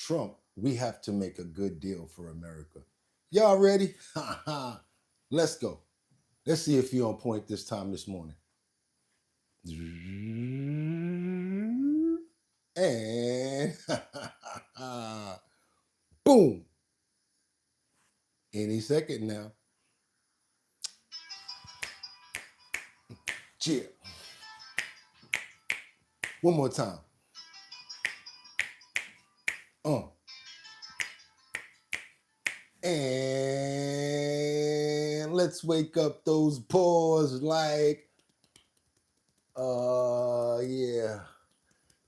Trump, we have to make a good deal for America. Y'all ready? Let's go. Let's see if you're on point this time this morning. And boom. Any second now. Cheer. One more time. And let's wake up those paws like, yeah.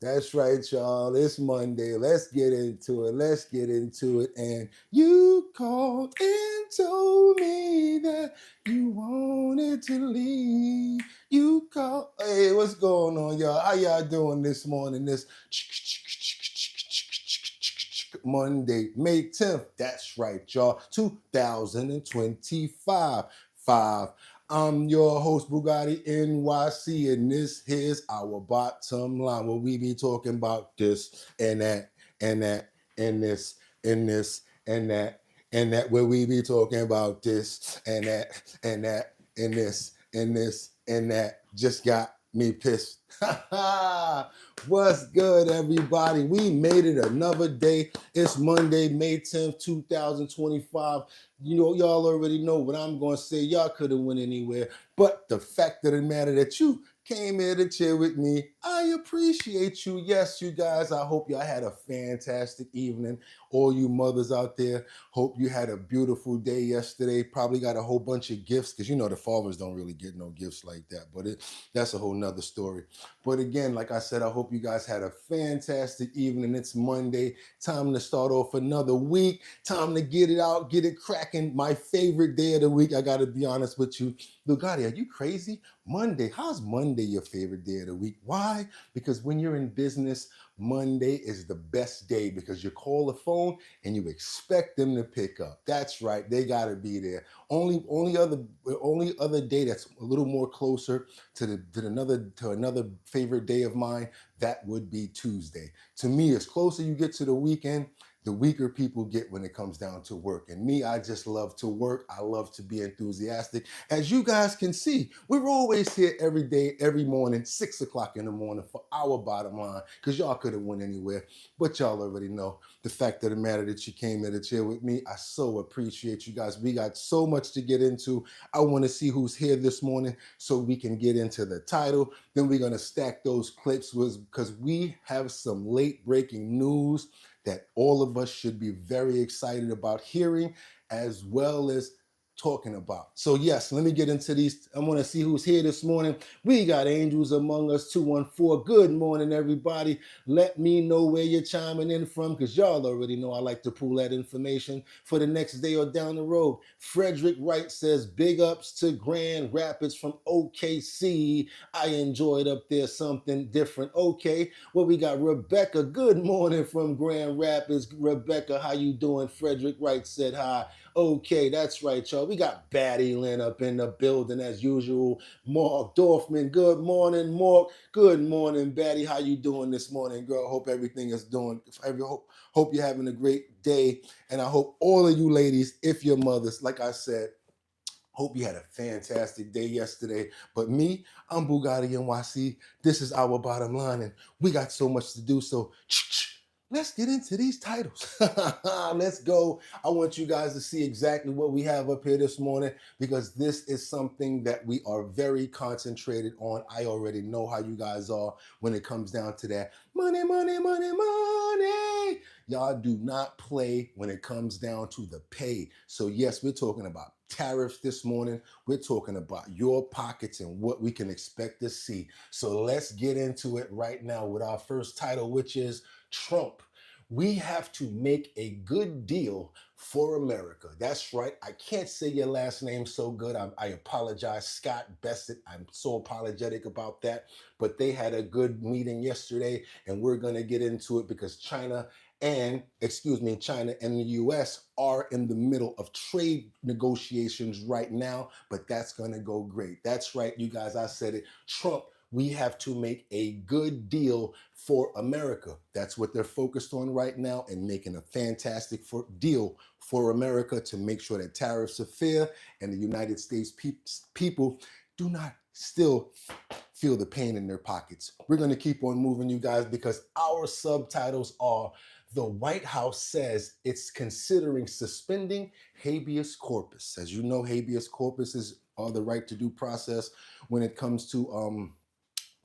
That's right, y'all. It's Monday. Let's get into it. Let's get into it. And you called and told me that you wanted to leave. You called. Hey, what's going on, y'all? How y'all doing this morning? This Monday, May 10th. That's right, y'all. 2025. I'm your host, Bugatti NYC, and this is our bottom line, where we be talking about this and that and that and this and this and that and that, where we be talking about this and that and that and this and this and that. Just got me pissed. What's good, everybody? We made it another day. It's Monday, May 10th, 2025. You know, y'all already know what I'm going to say. Y'all could have went anywhere. But the fact of the matter that you came here to chill with me, I appreciate you. Yes, you guys, I hope y'all had a fantastic evening. All you mothers out there, hope you had a beautiful day yesterday. Probably got a whole bunch of gifts, because you know the fathers don't really get no gifts like that. But that's a whole nother story. But again, like I said, I hope you guys had a fantastic evening. It's Monday. Time to start off another week. Time to get it out, get it cracking. My favorite day of the week, I got to be honest with you. Bugatti, are you crazy? Monday. How's Monday your favorite day of the week? Why? Because when you're in business, Monday is the best day, because you call the phone and you expect them to pick up. That's right. They got to be there. Only other day that's a little more closer to another favorite day of mine, that would be Tuesday. To me, as closer you get to the weekend, the weaker people get when it comes down to work. And me, I just love to work. I love to be enthusiastic. As you guys can see, we're always here every day, every morning, 6 o'clock in the morning for our bottom line, because y'all could have went anywhere. But y'all already know the fact of the matter that you came here to chill with me. I so appreciate you guys. We got so much to get into. I want to see who's here this morning so we can get into the title. Then we're going to stack those clips, because we have some late breaking news that all of us should be very excited about hearing, as well as talking about. So yes, let me get into these. I want to see who's here this morning. We got Angels Among Us 214. Good morning, everybody. Let me know where you're chiming in from, because y'all already know I like to pull that information for the next day or down the road. Frederick Wright says, big ups to Grand Rapids from OKC. I enjoyed up there something different. Okay, well, we got Rebecca. Good morning from Grand Rapids. Rebecca, how you doing? Frederick Wright said hi. Okay, that's right, y'all. We got Batty Lynn up in the building as usual. Mark Dorfman, good morning, Mark. Good morning, Batty. How you doing this morning, girl? Hope everything is doing. Hope you're having a great day. And I hope all of you ladies, if you're mothers, like I said, hope you had a fantastic day yesterday. But me, I'm Bugatti NYC. This is our bottom line, and we got so much to do. So let's get into these titles. Let's go. I want you guys to see exactly what we have up here this morning, because this is something that we are very concentrated on. I already know how you guys are when it comes down to that money, money, money, money. Y'all do not play when it comes down to the pay. So yes, we're talking about tariffs this morning. We're talking about your pockets and what we can expect to see. So let's get into it right now with our first title, which is Trump. We have to make a good deal for America. That's right. I can't say your last name so good. I apologize, Scott Bessett. I'm so apologetic about that. But they had a good meeting yesterday, and we're going to get into it, because China and the US are in the middle of trade negotiations right now, but that's going to go great. That's right, you guys, I said it. Trump, We have to make a good deal for America. That's what they're focused on right now, and making a fantastic deal for America to make sure that tariffs are fair and the United States people do not still feel the pain in their pockets. We're going to keep on moving, you guys, because our subtitles are: the White House says it's considering suspending habeas corpus. As you know, habeas corpus is the right to due process when it comes to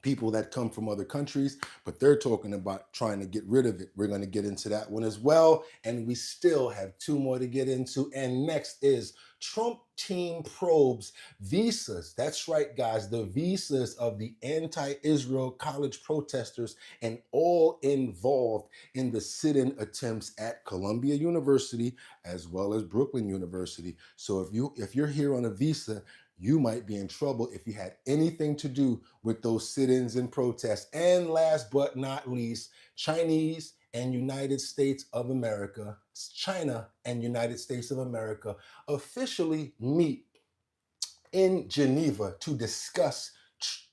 people that come from other countries, but they're talking about trying to get rid of it. We're going to get into that one as well. And we still have two more to get into. And next is Trump team probes visas. That's right, guys, the visas of the anti-Israel college protesters and all involved in the sit-in attempts at Columbia University as well as Brooklyn University. So if you're here on a visa, you might be in trouble if you had anything to do with those sit-ins and protests. And last but not least, Chinese and United States of America, China and United States of America officially meet in Geneva to discuss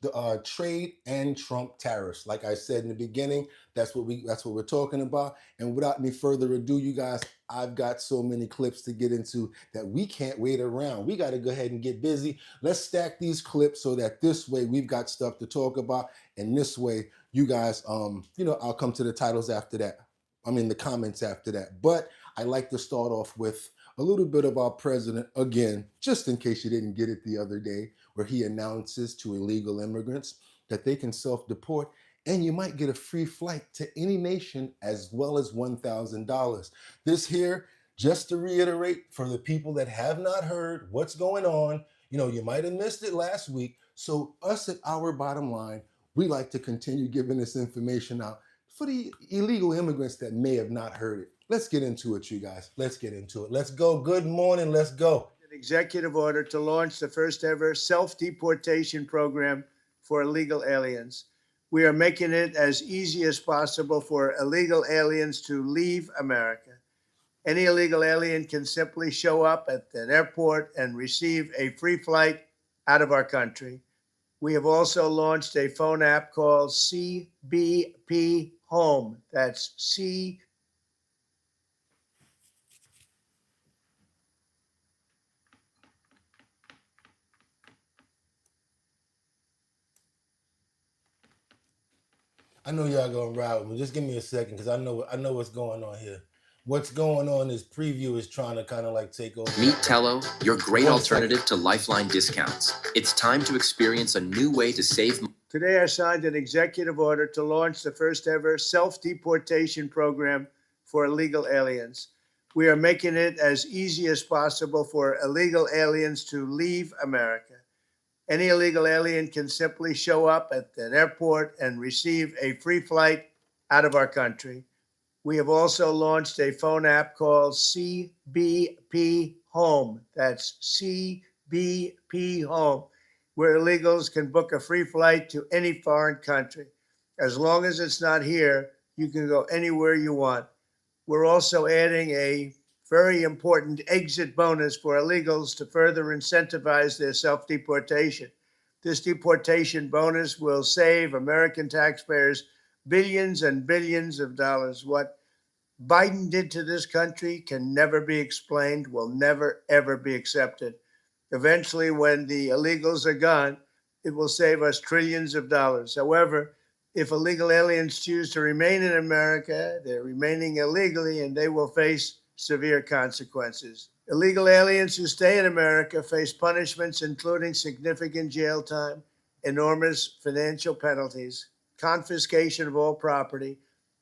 the trade and Trump tariffs. Like I said in the beginning, that's what we're talking about. And without any further ado, you guys, I've got so many clips to get into that we can't wait around. We got to go ahead and get busy. Let's stack these clips so that this way we've got stuff to talk about, and this way you guys, I'll come to the titles after that. The comments after that. But I like to start off with a little bit of our president again, just in case you didn't get it the other day, where he announces to illegal immigrants that they can self-deport and you might get a free flight to any nation as well as $1,000. This here, just to reiterate for the people that have not heard what's going on, you might have missed it last week. So us at Our Bottom Line, we like to continue giving this information out for the illegal immigrants that may have not heard it. Let's get into it, you guys. Let's get into it. Let's go. Good morning. Let's go. An executive order to launch the first ever self-deportation program for illegal aliens. We are making it as easy as possible for illegal aliens to leave America. Any illegal alien can simply show up at an airport and receive a free flight out of our country. We have also launched a phone app called CBP Home. That's I know y'all gonna ride with me. Just give me a second, because I know what's going on here. What's going on is Preview is trying to kind of like take over. Meet Tello, your great alternative to Lifeline discounts. It's time to experience a new way to save. Today I signed an executive order to launch the first ever self-deportation program for illegal aliens. We are making it as easy as possible for illegal aliens to leave America. Any illegal alien can simply show up at an airport and receive a free flight out of our country. We have also launched a phone app called CBP Home. That's CBP Home, where illegals can book a free flight to any foreign country. As long as it's not here, you can go anywhere you want. We're also adding a very important exit bonus for illegals to further incentivize their self-deportation. This deportation bonus will save American taxpayers billions and billions of dollars. What Biden did to this country can never be explained, will never, ever be accepted. Eventually, when the illegals are gone, it will save us trillions of dollars. However, if illegal aliens choose to remain in America, they're remaining illegally, and they will face severe consequences. Illegal aliens who stay in America face punishments including significant jail time, enormous financial penalties, confiscation of all property,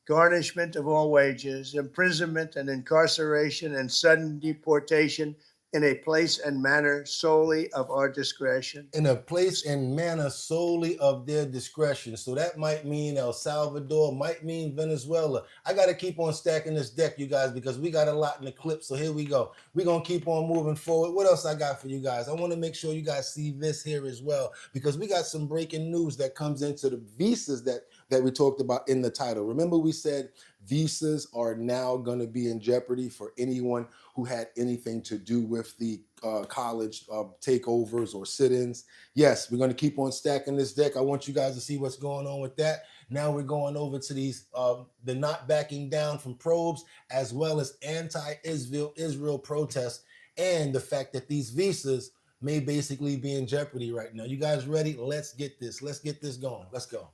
garnishment of all wages, imprisonment and incarceration, and sudden deportation in a place and manner solely of our discretion. In a place and manner solely of their discretion. So that might mean El Salvador, might mean Venezuela. I got to keep on stacking this deck, you guys, because we got a lot in the clip. So here we go. We're going to keep on moving forward. What else I got for you guys? I want to make sure you guys see this here as well, because we got some breaking news that comes into the visas that we talked about in the title. Remember we said Visas are now going to be in jeopardy for anyone who had anything to do with the college takeovers or sit-ins. Yes, we're going to keep on stacking this deck. I want you guys to see what's going on with that. Now we're going over to these, the not backing down from probes, as well as anti-Israel protests, and the fact that these visas may basically be in jeopardy right now. You guys ready? Let's get this. Let's get this going. Let's go.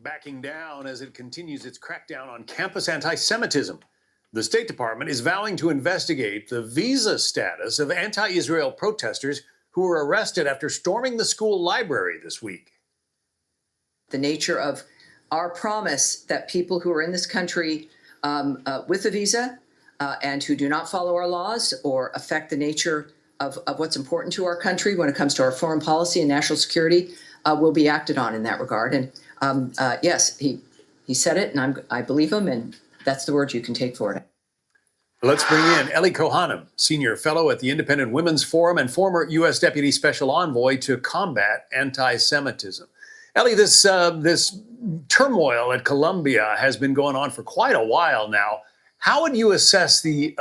Backing down as it continues its crackdown on campus anti-Semitism. The State Department is vowing to investigate the visa status of anti-Israel protesters who were arrested after storming the school library this week. The nature of our promise that people who are in this country with a visa and who do not follow our laws or affect the nature of what's important to our country when it comes to our foreign policy and national security will be acted on in that regard. And yes, he said it, and I believe him, and that's the word you can take for it. Let's bring in Ellie Kohanim, Senior Fellow at the Independent Women's Forum and former U.S. Deputy Special Envoy to combat anti-Semitism. Ellie, this turmoil at Columbia has been going on for quite a while now. How would you assess the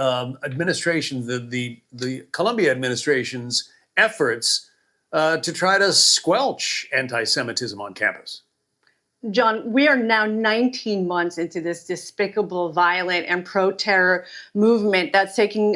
administration, the Columbia administration's efforts to try to squelch anti-Semitism on campus? John, we are now 19 months into this despicable, violent, and pro-terror movement that's taking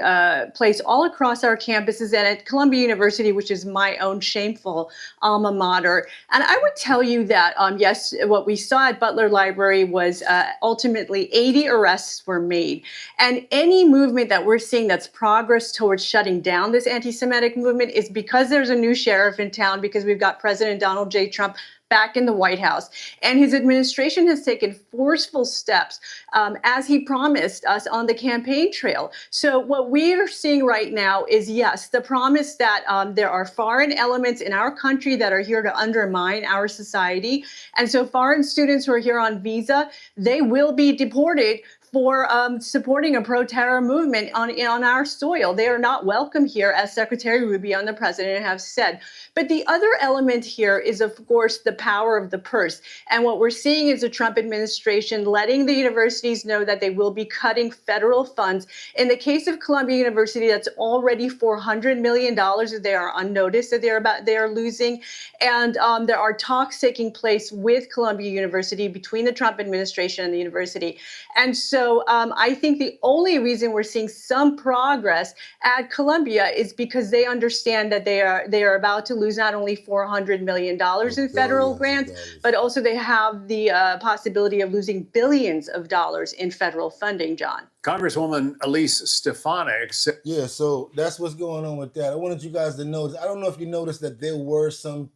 place all across our campuses and at Columbia University, which is my own shameful alma mater. And I would tell you that, yes, what we saw at Butler Library was ultimately 80 arrests were made. And any movement that we're seeing that's progress towards shutting down this anti-Semitic movement is because there's a new sheriff in town, because we've got President Donald J. Trump back in the White House. And his administration has taken forceful steps, as he promised us on the campaign trail. So what we are seeing right now is, yes, the promise that there are foreign elements in our country that are here to undermine our society. And so foreign students who are here on visa, they will be deported for supporting a pro-terror movement on our soil. They are not welcome here, as Secretary Rubio and the President have said. But the other element here is, of course, the power of the purse. And what we're seeing is the Trump administration letting the universities know that they will be cutting federal funds. In the case of Columbia University, that's already $400 million that they are unnoticed that they are losing. And there are talks taking place with Columbia University between the Trump administration and the university. And so I think the only reason we're seeing some progress at Columbia is because they understand that they are about to lose not only $400 million in federal grants, but also they have the possibility of losing billions of dollars in federal funding, John. Congresswoman Elise Stefanik. Yeah, so that's what's going on with that. I wanted you guys to notice, I don't know if you noticed that there were some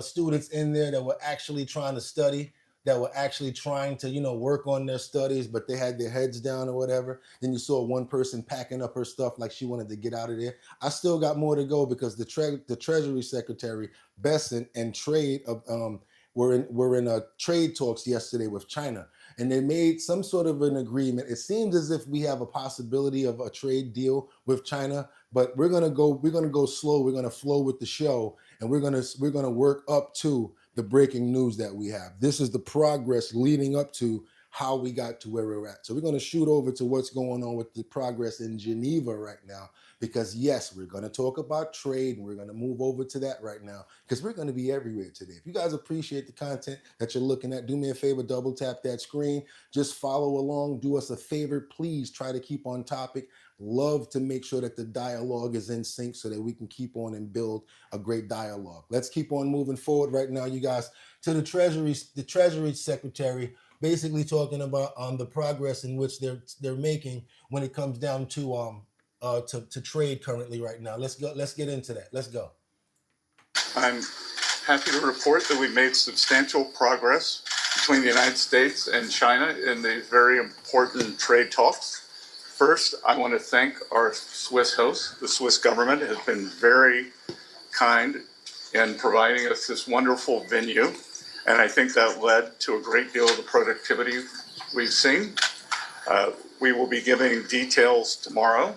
students in there that were actually trying to study, that were actually trying to, work on their studies, but they had their heads down or whatever. Then you saw one person packing up her stuff like she wanted to get out of there. I still got more to go because the Treasury Secretary, Besant, and Trade were in trade talks yesterday with China, and they made some sort of an agreement. It seems as if we have a possibility of a trade deal with China, but we're gonna go slow. We're gonna flow with the show, and we're gonna work up to the breaking news that we have. This is the progress leading up to how we got to where we're at. So we're going to shoot over to what's going on with the progress in Geneva right now, because yes, we're going to talk about trade, and we're going to move over to that right now, because we're going to be everywhere today. If you guys appreciate the content that you're looking at, do me a favor, double tap that screen, just follow along, do us a favor, please try to keep on topic. Love to make sure that the dialogue is in sync so that we can keep on and build a great dialogue. Let's keep on moving forward right now, you guys, to the Treasury Secretary, basically talking about the progress in which they're making when it comes down to trade currently right now. Let's go. Let's get into that. Let's go. I'm happy to report that we've made substantial progress between the United States and China in these very important trade talks. First, I want to thank our Swiss host. The Swiss government has been very kind in providing us this wonderful venue, and I think that led to a great deal of the productivity we've seen. We will be giving details tomorrow,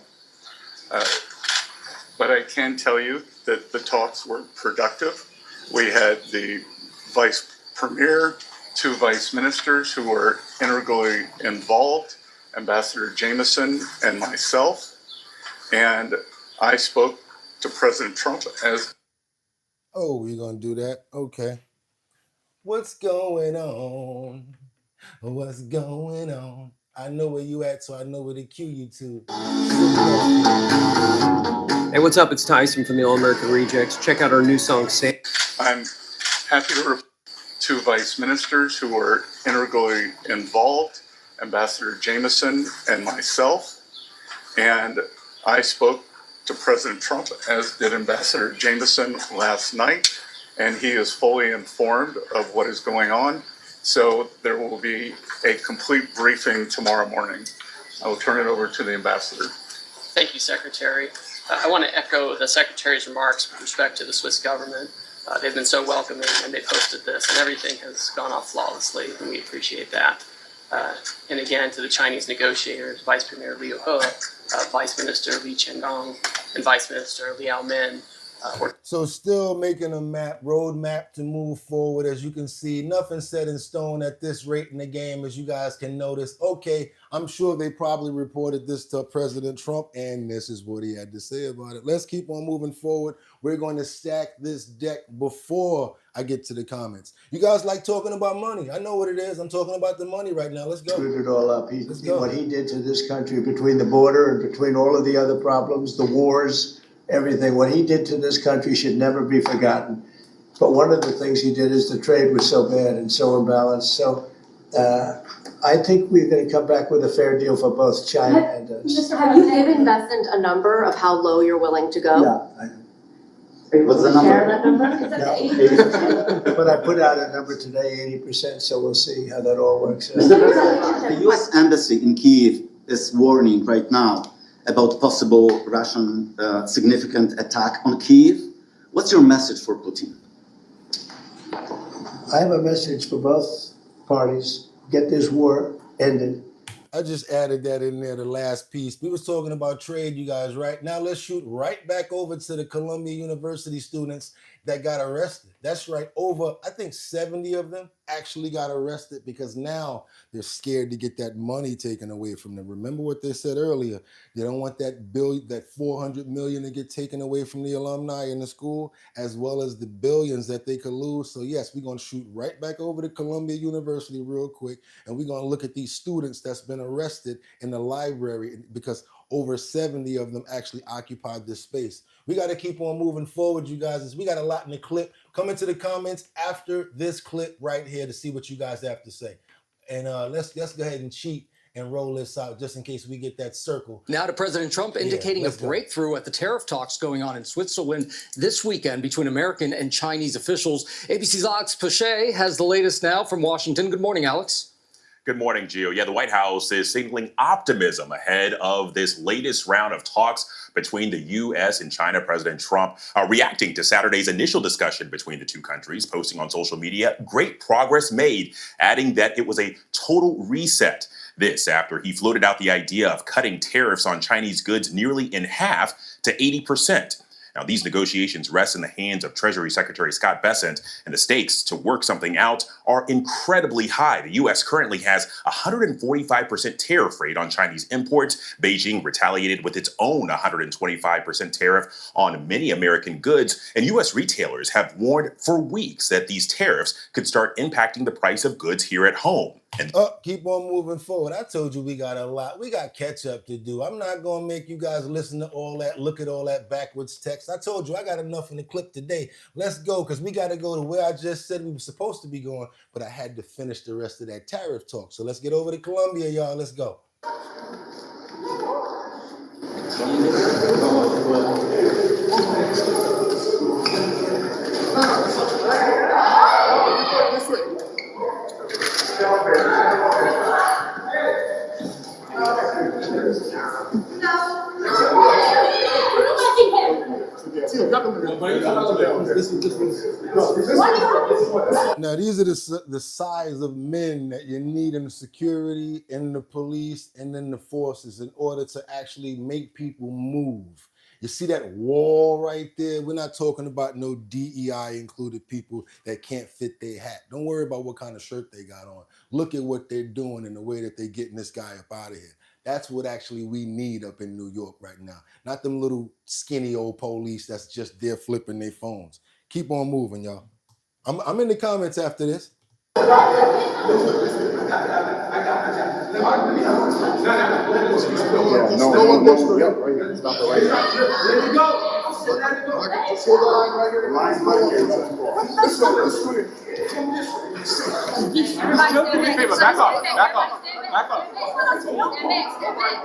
but I can tell you that the talks were productive. We had the Vice Premier two vice ministers who were integrally involved, Ambassador Jameson and myself. And I spoke to President Trump as... Oh, you're going to do that? Okay. What's going on? What's going on? I know where you at, so I know where to cue you to. Hey, what's up? It's Tyson from the All American Rejects. Check out our new song, Say. I'm happy to report two vice ministers who were integrally involved, Ambassador Jameson and myself. And I spoke to President Trump, as did Ambassador Jameson last night, and he is fully informed of what is going on. So there will be a complete briefing tomorrow morning. I will turn it over to the ambassador. Thank you, Secretary. I want to echo the Secretary's remarks with respect to the Swiss government. They've been so welcoming, and they've hosted this, and everything has gone off flawlessly, and we appreciate that. And again, to the Chinese negotiators, Vice Premier Liu He, Vice Minister Li Qiangdong, and Vice Minister Liao Min. So still making a roadmap to move forward. As you can see, nothing set in stone at this rate in the game, as you guys can notice. Okay, I'm sure they probably reported this to President Trump, and this is what he had to say about it. Let's keep on moving forward. We're going to stack this deck before I get to the comments. You guys like talking about money. I know what it is. I'm talking about the money right now. Let's go. Screwed it all up. What he did to this country, between the border and between all of the other problems, the wars, everything, what he did to this country should never be forgotten. But one of the things he did is the trade was so bad and so imbalanced. So I think we're going to come back with a fair deal for both China and us. Have you given Besant a number of how low you're willing to go? Yeah. What's the number? That number? No. But I put out a number today, 80%, so we'll see how that all works out. The U.S. Embassy in Kyiv is warning right now about possible Russian significant attack on Kyiv. What's your message for Putin? I have a message for both parties. Get this war ended. I just added that in there, the last piece. We was talking about trade, you guys, right? Now let's shoot right back over to the Columbia University students that got arrested. That's right, over, I think 70 of them actually got arrested because now they're scared to get that money taken away from them. Remember what they said earlier. They don't want that $400 million to get taken away from the alumni in the school, as well as the billions that they could lose. So yes, we're gonna shoot right back over to Columbia University real quick, and we're gonna look at these students that's been arrested in the library because over 70 of them actually occupied this space. We got to keep on moving forward, you guys, as we got a lot in the clip. Come into the comments after this clip right here to see what you guys have to say. And let's go ahead and cheat and roll this out just in case we get that circle. Now to President Trump indicating a breakthrough at the tariff talks going on in Switzerland this weekend between American and Chinese officials. ABC's Alex Pache has the latest now from Washington. Good morning, Alex. Good morning, Gio. Yeah, the White House is signaling optimism ahead of this latest round of talks between the U.S. and China. President Trump reacting to Saturday's initial discussion between the two countries, posting on social media, great progress made, adding that it was a total reset. This after he floated out the idea of cutting tariffs on Chinese goods nearly in half to 80%. Now, these negotiations rest in the hands of Treasury Secretary Scott Bessent, and the stakes to work something out are incredibly high. The U.S. currently has a 145% tariff rate on Chinese imports. Beijing retaliated with its own 125% tariff on many American goods, and U.S. retailers have warned for weeks that these tariffs could start impacting the price of goods here at home. And keep on moving forward. I told you we got a lot. We got catch up to do. I'm not going to make you guys listen to all that, look at all that backwards text. I told you I got enough in the clip today. Let's go, because we got to go to where I just said we were supposed to be going, but I had to finish the rest of that tariff talk. So let's get over to Columbia, y'all. Let's go. Now, these are the size of men that you need in the security, in the police, and in the forces in order to actually make people move. You see that wall right there? We're not talking about no DEI included people that can't fit their hat. Don't worry about what kind of shirt they got on. Look at what they're doing and the way that they're getting this guy up out of here. That's what actually we need up in New York right now. Not them little skinny old police that's just there flipping their phones. Keep on moving, y'all. I'm in the comments after this. Back up.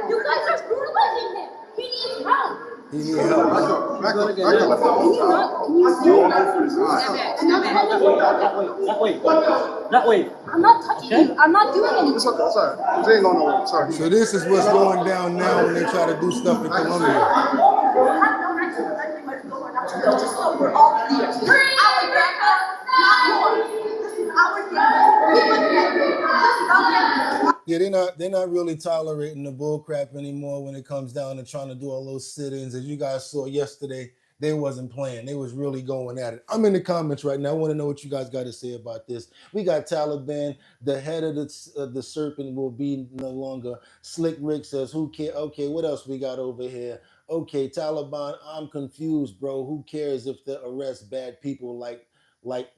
You guys are brutalizing him. He needs help. He needs help. Back up. That way. I'm not touching you. I'm not doing anything. It's okay. Sorry. This ain't going nowhere. Sorry. So this is what's going down now when they try to do stuff in Colombia. We're all here. This is our campus, not yours. This is our campus. Yeah, they're not really tolerating the bull crap anymore when it comes down to trying to do all those sit-ins. As you guys saw yesterday, they wasn't playing. They was really going at it. I'm in the comments right now. I want to know what you guys got to say about this. We got Taliban. The head of the serpent will be no longer. Slick Rick says, who cares? Okay, what else we got over here? Okay, Taliban, I'm confused, bro. Who cares if they arrest bad people like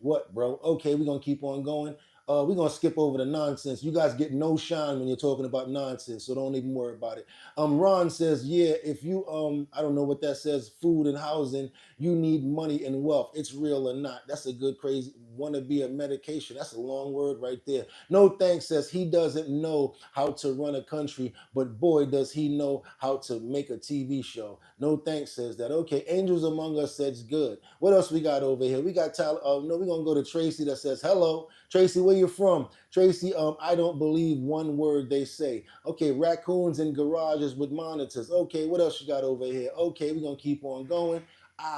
what, bro? Okay, we're going to keep on going. We're going to skip over the nonsense. You guys get no shine when you're talking about nonsense, so don't even worry about it. Ron says, yeah, if you, I don't know what that says, food and housing, you need money and wealth. It's real or not. That's a good, crazy, want to be a medication. That's a long word right there. No thanks says he doesn't know how to run a country, but boy, does he know how to make a TV show. No thanks says that. Okay, Angels Among Us says good. What else we got over here? We got, no, we're going to go to Tracy that says, hello. Tracy, where you from? Tracy, I don't believe one word they say. Okay, raccoons in garages with monitors. Okay, what else you got over here? Okay, we're going to keep on going.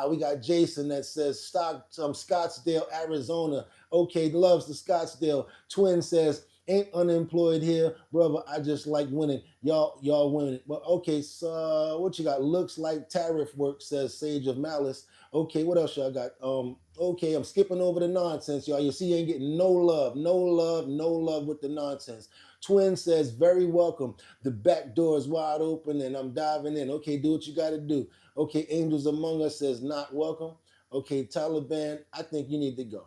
We got Jason that says Scottsdale, Arizona. Okay, loves the Scottsdale. Twin says, ain't unemployed here, brother. I just like winning. Y'all winning. Well, okay, so what you got? Looks like tariff work, says Sage of Malice. Okay, what else y'all got? Okay, I'm skipping over the nonsense, y'all. You see, you ain't getting no love with the nonsense. Twin says, very welcome. The back door is wide open and I'm diving in. Okay, do what you got to do. Okay, Angels Among Us says, not welcome. Okay, Taliban, I think you need to go.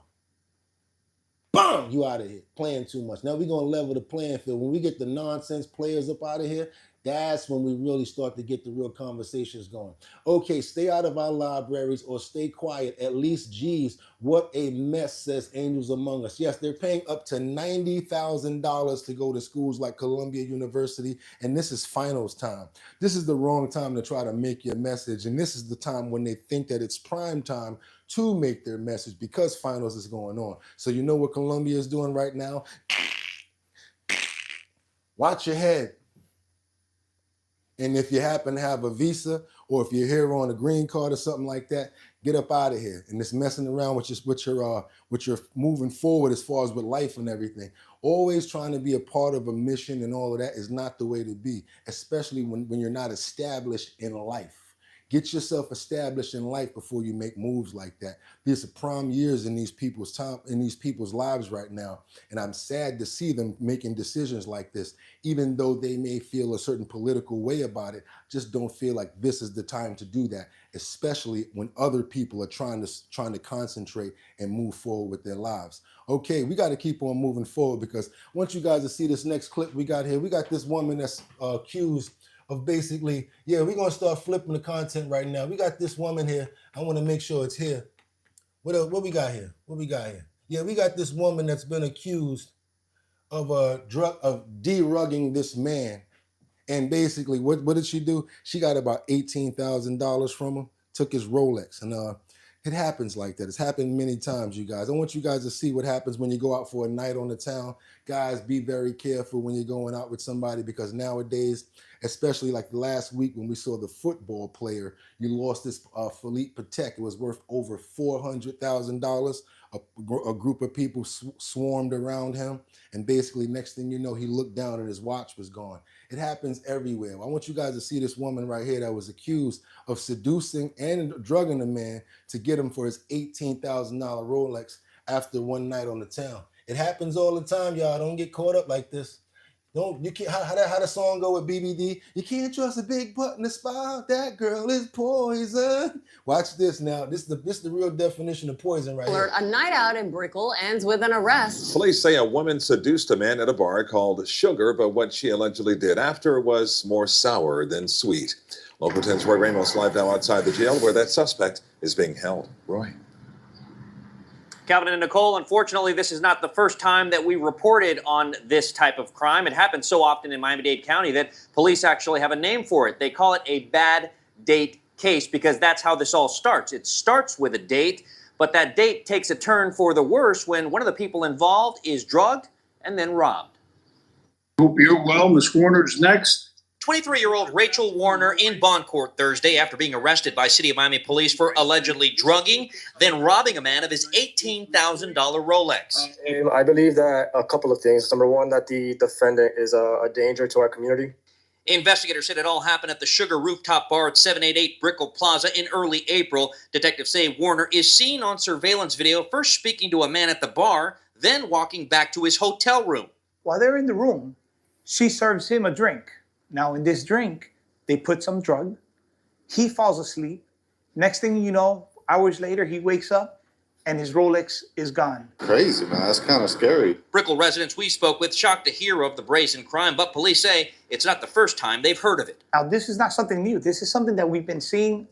Boom, you out of here. Playing too much. Now we're going to level the playing field. When we get the nonsense players up out of here, that's when we really start to get the real conversations going. Okay, stay out of our libraries or stay quiet. At least, geez, what a mess, says Angels Among Us. Yes, they're paying up to $90,000 to go to schools like Columbia University, and this is finals time. This is the wrong time to try to make your message, and this is the time when they think that it's prime time to make their message because finals is going on. So you know what Columbia is doing right now? Watch your head. And if you happen to have a visa or if you're here on a green card or something like that, get up out of here. And this messing around with your moving forward as far as with life and everything. Always trying to be a part of a mission and all of that is not the way to be, especially when you're not established in life. Get yourself established in life before you make moves like that. These are prime years in these people's lives right now, and I'm sad to see them making decisions like this, even though they may feel a certain political way about it. Just don't feel like this is the time to do that, especially when other people are trying to concentrate and move forward with their lives. Okay, we got to keep on moving forward because once you guys see this next clip we got here, we got this woman that's accused of basically, yeah, we're going to start flipping the content right now. We got this woman here. I want to make sure it's here. What we got here? What we got here? Yeah, we got this woman that's been accused of de-rugging this man. And basically, what did she do? She got about $18,000 from him, took his Rolex. And it happens like that. It's happened many times, you guys. I want you guys to see what happens when you go out for a night on the town. Guys, be very careful when you're going out with somebody because nowadays, especially like last week when we saw the football player, you lost this Philippe Patek. It was worth over $400,000. a group of people swarmed around him, and basically next thing you know, he looked down and his watch was gone. It happens everywhere. I want you guys to see this woman right here that was accused of seducing and drugging a man to get him for his $18,000 Rolex after one night on the town. It happens all the time, y'all. Don't get caught up like this. You can't. How the song go with BBD? You can't trust a big butt in the spy. That girl is poison. Watch this now. This is the real definition of poison right here. A night out in Brickell ends with an arrest. Police say a woman seduced a man at a bar called Sugar, but what she allegedly did after was more sour than sweet. Local 10's Roy Ramos live now outside the jail where that suspect is being held. Roy. Calvin and Nicole, unfortunately, this is not the first time that we reported on this type of crime. It happens so often in Miami-Dade County that police actually have a name for it. They call it a bad date case because that's how this all starts. It starts with a date, but that date takes a turn for the worse when one of the people involved is drugged and then robbed. Hope you're well. Ms. Warner's next. 23-year-old Rachel Warner in bond court Thursday after being arrested by City of Miami police for allegedly drugging, then robbing a man of his $18,000 Rolex. I believe that a couple of things. Number one, that the defendant is a danger to our community. Investigators said it all happened at the Sugar Rooftop Bar at 788 Brickell Plaza in early April. Detectives say Warner is seen on surveillance video first speaking to a man at the bar, then walking back to his hotel room. While they're in the room, she serves him a drink. Now, in this drink, they put some drug. He falls asleep. Next thing you know, hours later, he wakes up and his Rolex is gone. Crazy, man. That's kind of scary. Brickell residents we spoke with shocked to hear of the brazen crime, but police say it's not the first time they've heard of it. Now, this is not something new. This is something that we've been seeing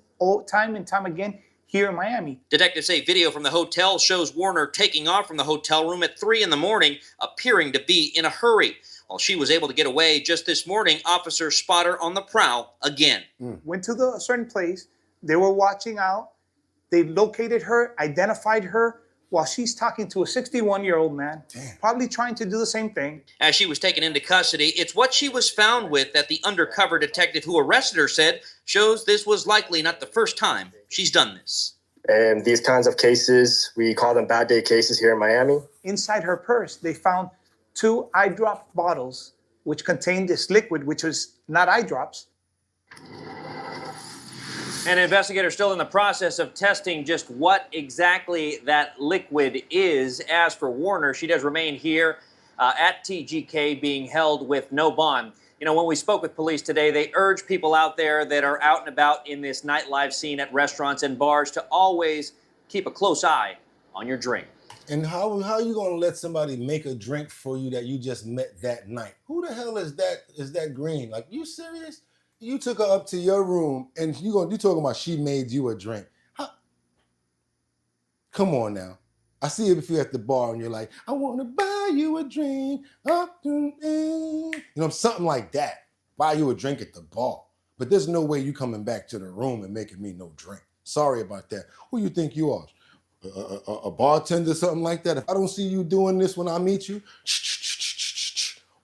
time and time again here in Miami. Detectives say video from the hotel shows Warner taking off from the hotel room at 3 in the morning, appearing to be in a hurry. While she was able to get away just this morning, officers spot her on the prowl again. Went to a certain place. They were watching out. They located her, identified her, while she's talking to a 61-year-old man, probably trying to do the same thing. As she was taken into custody, it's what she was found with that the undercover detective who arrested her said shows this was likely not the first time she's done this. And these kinds of cases, we call them bad day cases here in Miami. Inside her purse, they found 2 eye drop bottles, which contained this liquid, which was not eye drops. And investigators still in the process of testing just what exactly that liquid is. As for Warner, she does remain here at TGK being held with no bond. You know, when we spoke with police today, they urge people out there that are out and about in this nightlife scene at restaurants and bars to always keep a close eye on your drink. And how are you gonna let somebody make a drink for you that you just met that night? Who the hell is that? Is that Green? Like, you serious? You took her up to your room and you talking about she made you a drink? Come on now. I see it if you're at the bar and you're like, I want to buy you a drink. Something like that. Buy you a drink at the bar. But there's no way you coming back to the room and making me no drink. Sorry about that. Who you think you are? A bartender, something like that? If I don't see you doing this when I meet you,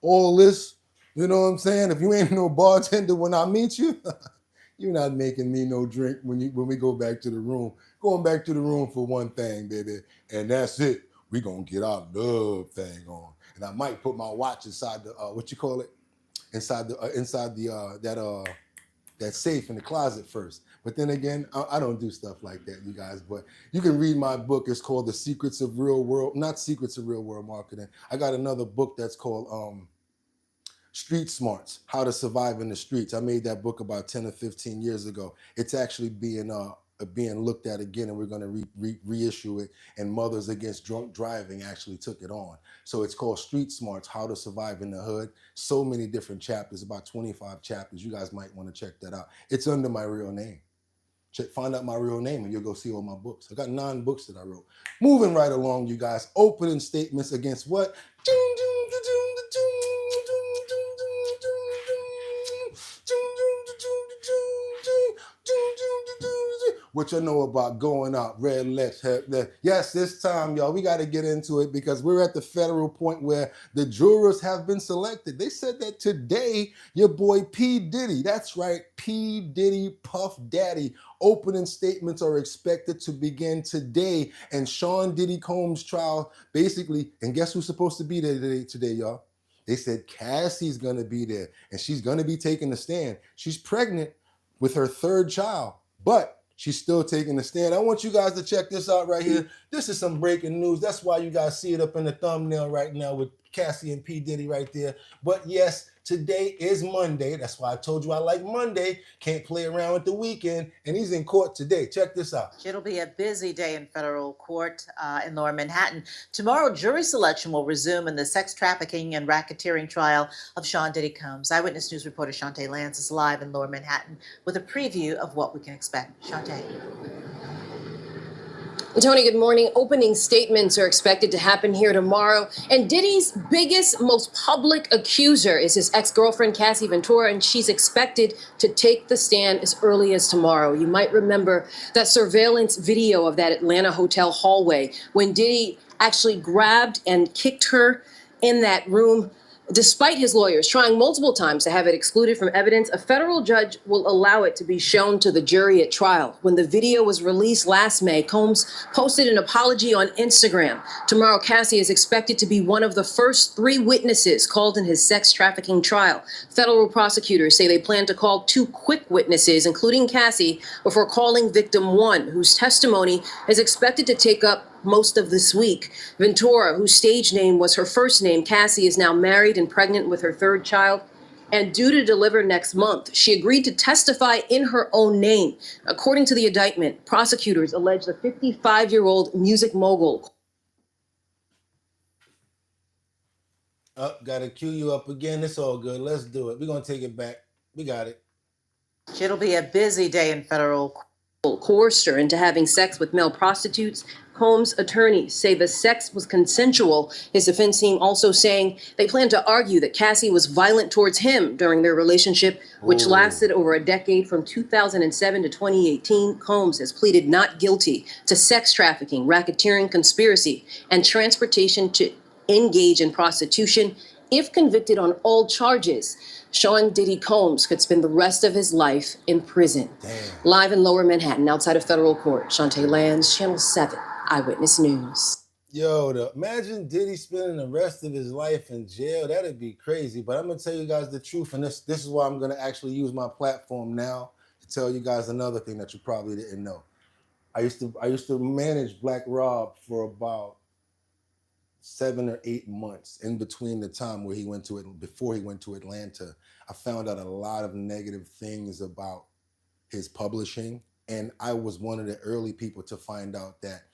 all this, you know what I'm saying? If you ain't no bartender when I meet you, you're not making me no drink when we go back to the room. Going back to the room for one thing, baby, and that's it. We gonna get our love thing on, and I might put my watch inside the inside that safe in the closet first. But then again, I don't do stuff like that, you guys. But you can read my book. It's called The Secrets of Real World, not Secrets of Real World Marketing. I got another book that's called Street Smarts, How to Survive in the Streets. I made that book about 10 or 15 years ago. It's actually being looked at again, and we're going to reissue it. And Mothers Against Drunk Driving actually took it on. So it's called Street Smarts, How to Survive in the Hood. So many different chapters, about 25 chapters. You guys might want to check that out. It's under my real name. Find out my real name and you'll go see all my books. I got 9 books that I wrote. Moving right along, you guys. Opening statements against what? what you know about going out, red lips. Yes, this time, y'all, we got to get into it because we're at the federal point where the jurors have been selected. They said that today, your boy P. Diddy, that's right, P. Diddy, Puff Daddy, opening statements are expected to begin today. And Sean Diddy Combs' trial, basically, and guess who's supposed to be there today, y'all? They said Cassie's going to be there, and she's going to be taking the stand. She's pregnant with her third child, but she's still taking the stand. I want you guys to check this out right here. This is some breaking news. That's why you guys see it up in the thumbnail right now with Cassie and P. Diddy right there. But yes, today is Monday. That's why I told you I like Monday. Can't play around with the weekend. And he's in court today. Check this out. It'll be a busy day in federal court in lower Manhattan. Tomorrow, jury selection will resume in the sex trafficking and racketeering trial of Sean Diddy Combs. Eyewitness News reporter Shantae Lance is live in lower Manhattan with a preview of what we can expect. Shantae. Tony, good morning. Opening statements are expected to happen here tomorrow. And Diddy's biggest, most public accuser is his ex-girlfriend, Cassie Ventura, and she's expected to take the stand as early as tomorrow. You might remember that surveillance video of that Atlanta hotel hallway when Diddy actually grabbed and kicked her in that room. Despite his lawyers trying multiple times to have it excluded from evidence, a federal judge will allow it to be shown to the jury at trial. When the video was released last May, Combs posted an apology on Instagram. Tomorrow, Cassie is expected to be one of the first 3 witnesses called in his sex trafficking trial. Federal prosecutors say they plan to call 2 quick witnesses, including Cassie, before calling victim 1, whose testimony is expected to take up most of this week. Ventura, whose stage name was her first name, Cassie, is now married and pregnant with her 3rd child and due to deliver next month. She agreed to testify in her own name. According to the indictment, prosecutors allege the 55-year-old music mogul. Gotta cue you up again. It's all good. Let's do it. We're gonna take it back. We got it. It'll be a busy day in federal court. Coerced her into having sex with male prostitutes. Combs' attorneys say the sex was consensual. His defense team also saying they plan to argue that Cassie was violent towards him during their relationship, which lasted over a decade from 2007 to 2018. Combs has pleaded not guilty to sex trafficking, racketeering, conspiracy, and transportation to engage in prostitution. If convicted on all charges, Sean Diddy Combs could spend the rest of his life in prison. Damn. Live in lower Manhattan, outside of federal court, Shantae Lance, Channel 7, Eyewitness News. Yo, imagine Diddy spending the rest of his life in jail. That'd be crazy. But I'm going to tell you guys the truth, and this is why I'm going to actually use my platform now to tell you guys another thing that you probably didn't know. I used to manage Black Rob for about 7 or 8 months in between the time where he went to it, before he went to Atlanta. I found out a lot of negative things about his publishing, and I was one of the early people to find out that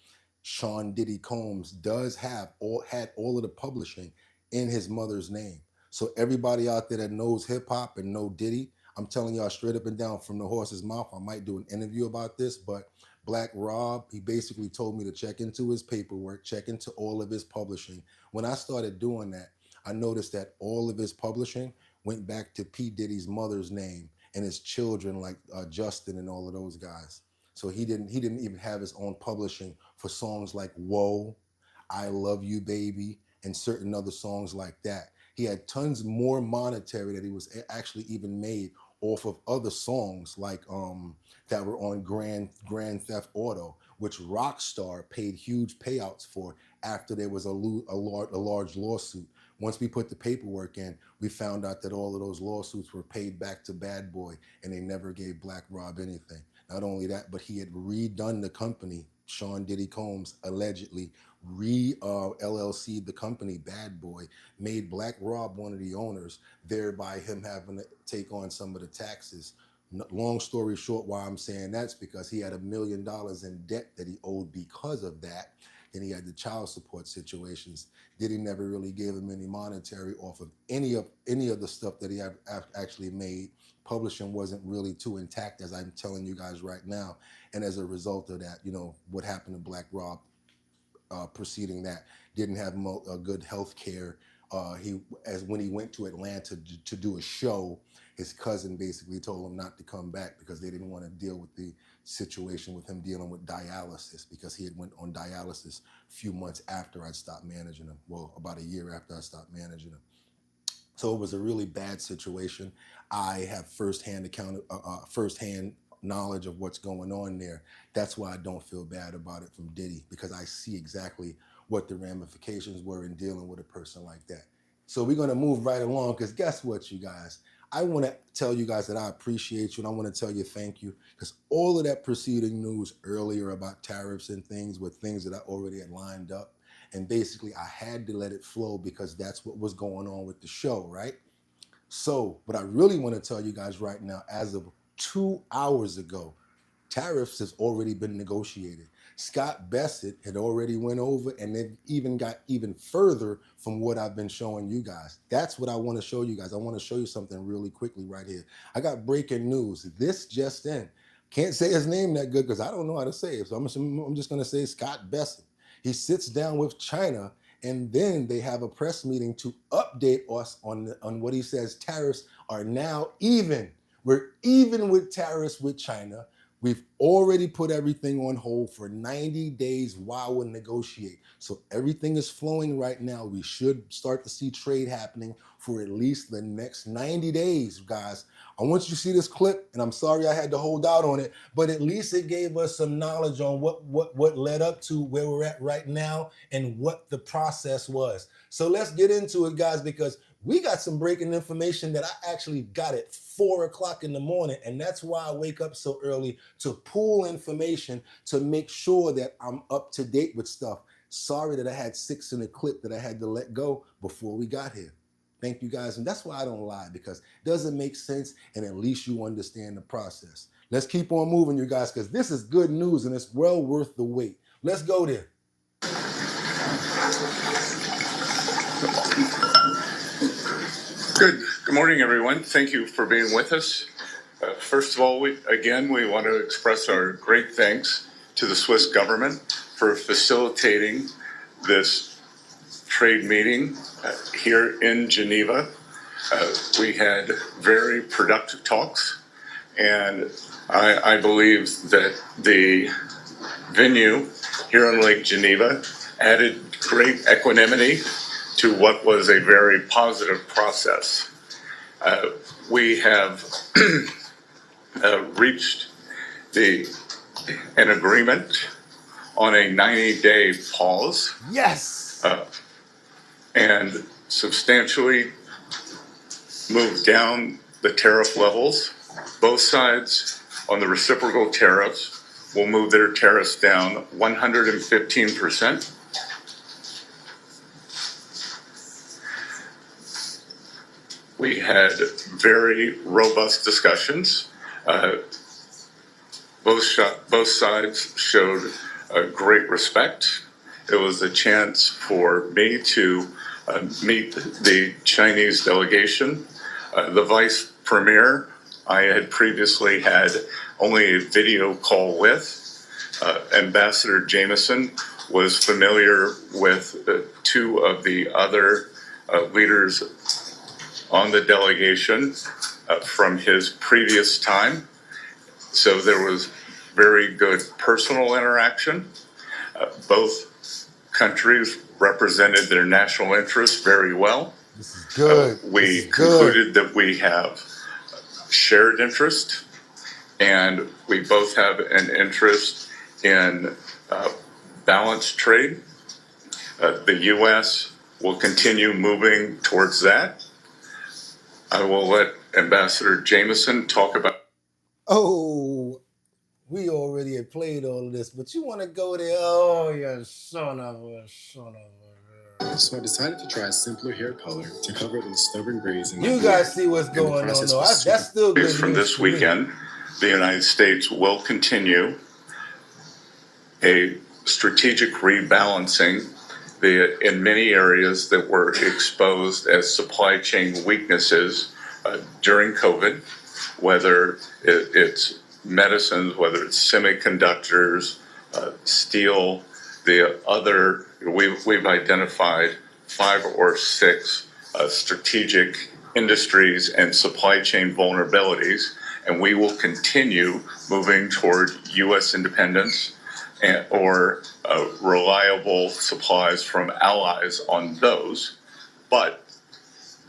Sean Diddy Combs had all of the publishing in his mother's name. So everybody out there that knows hip hop and know Diddy, I'm telling y'all straight up and down from the horse's mouth, I might do an interview about this, but Black Rob, he basically told me to check into his paperwork, check into all of his publishing. When I started doing that, I noticed that all of his publishing went back to P. Diddy's mother's name and his children, like Justin and all of those guys. So he didn't even have his own publishing for songs like Whoa, I Love You Baby, and certain other songs like that. He had tons more monetary that he was actually even made off of other songs like that were on Grand Theft Auto, which Rockstar paid huge payouts for after there was a large lawsuit. Once we put the paperwork in, we found out that all of those lawsuits were paid back to Bad Boy, and they never gave Black Rob anything. Not only that, but he had redone the company. Sean Diddy Combs allegedly LLC'd the company Bad Boy, made Black Rob one of the owners, thereby him having to take on some of the taxes. Long story short, why I'm saying that's because he had $1 million in debt that he owed because of that. Then he had the child support situations. Diddy never really gave him any monetary off of any of the stuff that he had actually made. Publishing wasn't really too intact, as I'm telling you guys right now. And as a result of that, you know, what happened to Black Rob preceding that, didn't have good health care, When he went to Atlanta to do a show, his cousin basically told him not to come back because they didn't want to deal with the situation with him dealing with dialysis, because he had went on dialysis a few months after I'd stopped managing him. Well, about a year after I stopped managing him. So it was a really bad situation. I have firsthand knowledge of what's going on there. That's why I don't feel bad about it from Diddy, because I see exactly what the ramifications were in dealing with a person like that. So we're gonna move right along, because guess what, you guys? I wanna tell you guys that I appreciate you, and I wanna tell you thank you, because all of that preceding news earlier about tariffs and things were things that I already had lined up. And basically I had to let it flow because that's what was going on with the show, right? So what I really wanna tell you guys right now, as of 2 hours ago, tariffs has already been negotiated. Scott Bassett had already went over, and they've even got even further from what I've been showing you guys. That's what I want to show you guys. I want to show you something really quickly right here. I got breaking news. This just in. Can't say his name that good because I don't know how to say it. So I'm just going to say Scott Bassett. He sits down with China, and then they have a press meeting to update us on what he says tariffs are now even. We're even with tariffs with China. We've already put everything on hold for 90 days while we negotiate. So everything is flowing right now. We should start to see trade happening for at least the next 90 days, guys. I want you to see this clip, and I'm sorry I had to hold out on it, but at least it gave us some knowledge on what led up to where we're at right now and what the process was. So let's get into it, guys, because we got some breaking information that I actually got at 4 o'clock in the morning, and that's why I wake up so early to pull information to make sure that I'm up to date with stuff. Sorry that I had 6 in the clip that I had to let go before we got here. Thank you, guys, and that's why I don't lie, because it doesn't make sense, and at least you understand the process. Let's keep on moving, you guys, because this is good news, and it's well worth the wait. Let's go there. Good morning, everyone. Thank you for being with us. First of all, we want to express our great thanks to the Swiss government for facilitating this trade meeting here in Geneva. We had very productive talks, and I believe that the venue here on Lake Geneva added great equanimity to what was a very positive process. We have reached an agreement on a 90-day pause. Yes! And substantially moved down the tariff levels. Both sides on the reciprocal tariffs will move their tariffs down 115%. We had very robust discussions. Both sides showed great respect. It was a chance for me to meet the Chinese delegation. The vice premier I had previously had only a video call with. Ambassador Jameson was familiar with 2 of the other leaders on the delegation from his previous time. So there was very good personal interaction. Both countries represented their national interests very well. This is good. We concluded that we have shared interest, and we both have an interest in balanced trade. The U.S. will continue moving towards that. I will let Ambassador Jameson talk about. Oh, we already had played all of this, but you want to go there? Oh, you son of a. So I decided to try a simpler hair color to cover the stubborn grays in my You guys see what's going on, though. That's still good From news this for me. weekend, the United States will continue a strategic rebalancing in many areas that were exposed as supply chain weaknesses during COVID, whether it's medicines, whether it's semiconductors, steel, the other, we've identified 5 or 6 strategic industries and supply chain vulnerabilities, and we will continue moving toward U.S. independence or reliable supplies from allies on those. But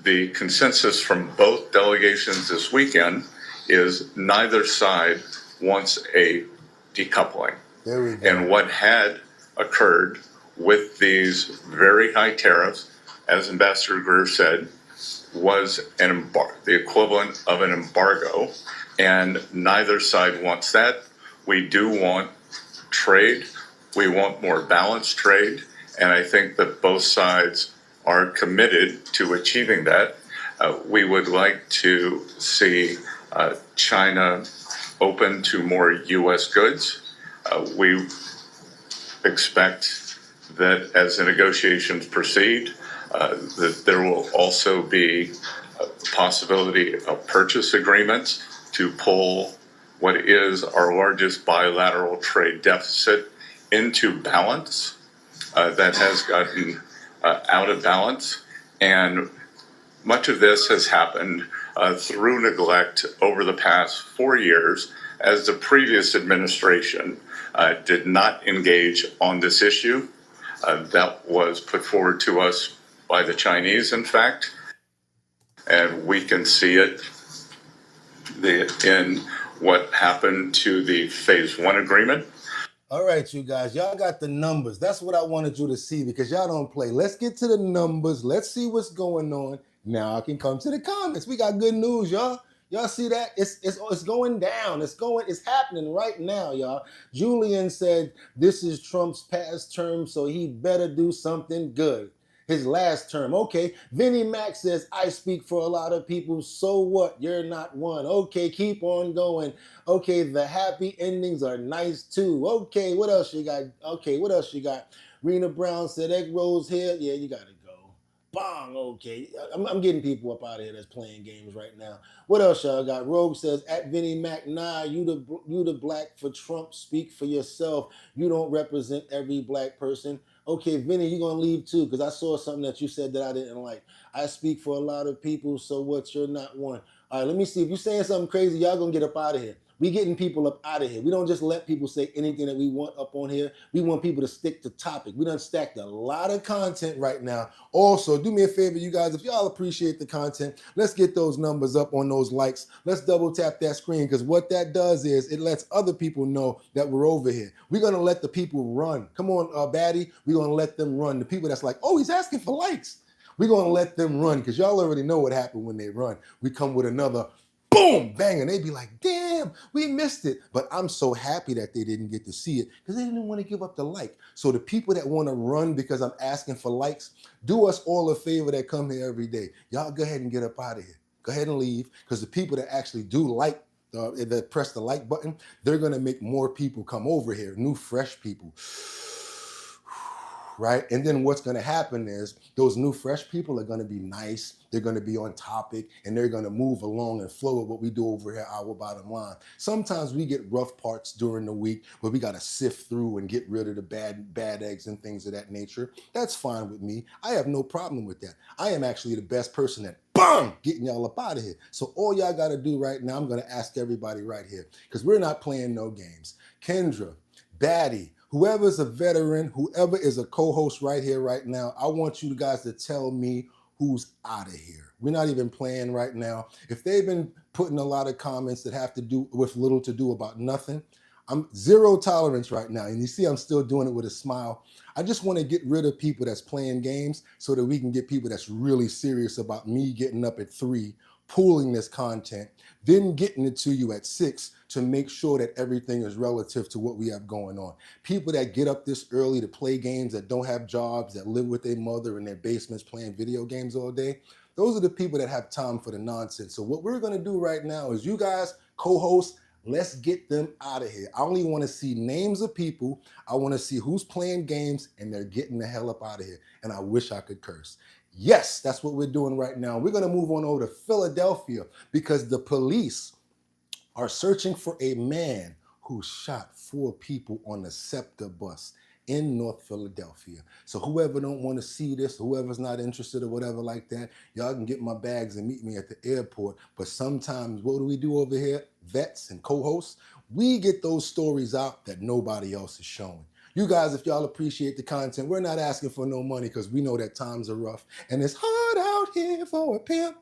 the consensus from both delegations this weekend is neither side wants a decoupling. There we go. And what had occurred with these very high tariffs, as Ambassador Greer said, was the equivalent of an embargo, and neither side wants that. We do want trade. We want more balanced trade, and I think that both sides are committed to achieving that. We would like to see China open to more U.S. goods. We expect that as the negotiations proceed, that there will also be a possibility of purchase agreements to pull what is our largest bilateral trade deficit into balance. That has gotten out of balance, and much of this has happened through neglect over the past 4 years, as the previous administration did not engage on this issue. That was put forward to us by the Chinese, in fact, and we can see it in what happened to the Phase 1 agreement. All right, you guys, y'all got the numbers. That's what I wanted you to see because y'all don't play. Let's get to the numbers. Let's see what's going on. Now I can come to the comments. We got good news, y'all. Y'all see that? It's going down. It's happening right now, y'all. Julian said this is Trump's past term, so he better do something good. His last term. Okay. Vinnie Mac says, I speak for a lot of people. So what? You're not one. Okay, keep on going. Okay, the happy endings are nice too. Okay, what else you got? Okay, what else you got? Rena Brown said, egg rolls here. Yeah, you got to go. Bong, okay. I'm getting people up out of here that's playing games right now. What else y'all got? Rogue says, at Vinnie Mac, nah, you the black for Trump. Speak for yourself. You don't represent every black person. Okay, Vinny, you're going to leave too because I saw something that you said that I didn't like. I speak for a lot of people, so what? You're not one. All right, let me see. If you're saying something crazy, y'all going to get up out of here. We getting people up out of here. We don't just let people say anything that we want up on here. We want people to stick to topic. We done stacked a lot of content right now. Also, do me a favor, you guys, if y'all appreciate the content, let's get those numbers up on those likes. Let's double tap that screen because what that does is it lets other people know that we're over here. We're going to let the people run. Come on, Baddie. We're going to let them run. The people that's like, oh, he's asking for likes. We're going to let them run because y'all already know what happened when they run. We come with another boom, bang, and they'd be like, damn, we missed it. But I'm so happy that they didn't get to see it because they didn't want to give up the like. So the people that want to run because I'm asking for likes, do us all a favor that come here every day. Y'all go ahead and get up out of here. Go ahead and leave because the people that actually do like, that press the like button, they're going to make more people come over here, new, fresh people. Right? And then what's going to happen is those new fresh people are going to be nice. They're going to be on topic and they're going to move along and flow with what we do over here, our bottom line. Sometimes we get rough parts during the week where we got to sift through and get rid of the bad eggs and things of that nature. That's fine with me. I have no problem with that. I am actually the best person at getting y'all up out of here. So all y'all got to do right now, I'm going to ask everybody right here because we're not playing no games. Kendra, Batty, whoever's a veteran, whoever is a co-host right here, right now, I want you guys to tell me who's out of here. We're not even playing right now. If they've been putting a lot of comments that have to do with little to do about nothing, I'm zero tolerance right now. And you see, I'm still doing it with a smile. I just want to get rid of people that's playing games so that we can get people that's really serious about me getting up at 3, pooling this content, then getting it to you at 6 to make sure that everything is relative to what we have going on. People that get up this early to play games, that don't have jobs, that live with their mother in their basements playing video games all day, those are the people that have time for the nonsense. So what we're gonna do right now is you guys, co-hosts, let's get them out of here. I only wanna see names of people. I wanna see who's playing games and they're getting the hell up out of here. And I wish I could curse. Yes, that's what we're doing right now. We're gonna move on over to Philadelphia because the police are searching for a man who shot 4 people on the SEPTA bus in North Philadelphia. So whoever don't want to see this, whoever's not interested or whatever like that, y'all can get my bags and meet me at the airport. But sometimes, what do we do over here? Vets and co-hosts, we get those stories out that nobody else is showing. You guys, if y'all appreciate the content, we're not asking for no money because we know that times are rough and it's hard out here for a pimp.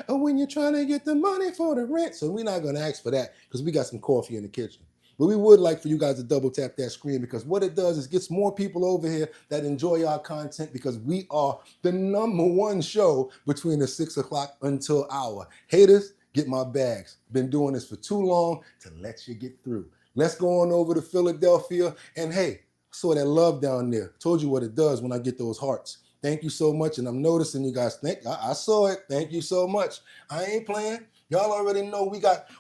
And when you're trying to get the money for the rent. So we're not going to ask for that because we got some coffee in the kitchen. But we would like for you guys to double tap that screen because what it does is gets more people over here that enjoy our content because we are the #1 show between the 6 o'clock until hour. Haters, get my bags. Been doing this for too long to let you get through. Let's go on over to Philadelphia. And hey, I saw that love down there. Told you what it does when I get those hearts. Thank you so much. And I'm noticing you guys think I saw it. Thank you so much. I ain't playing. Y'all already know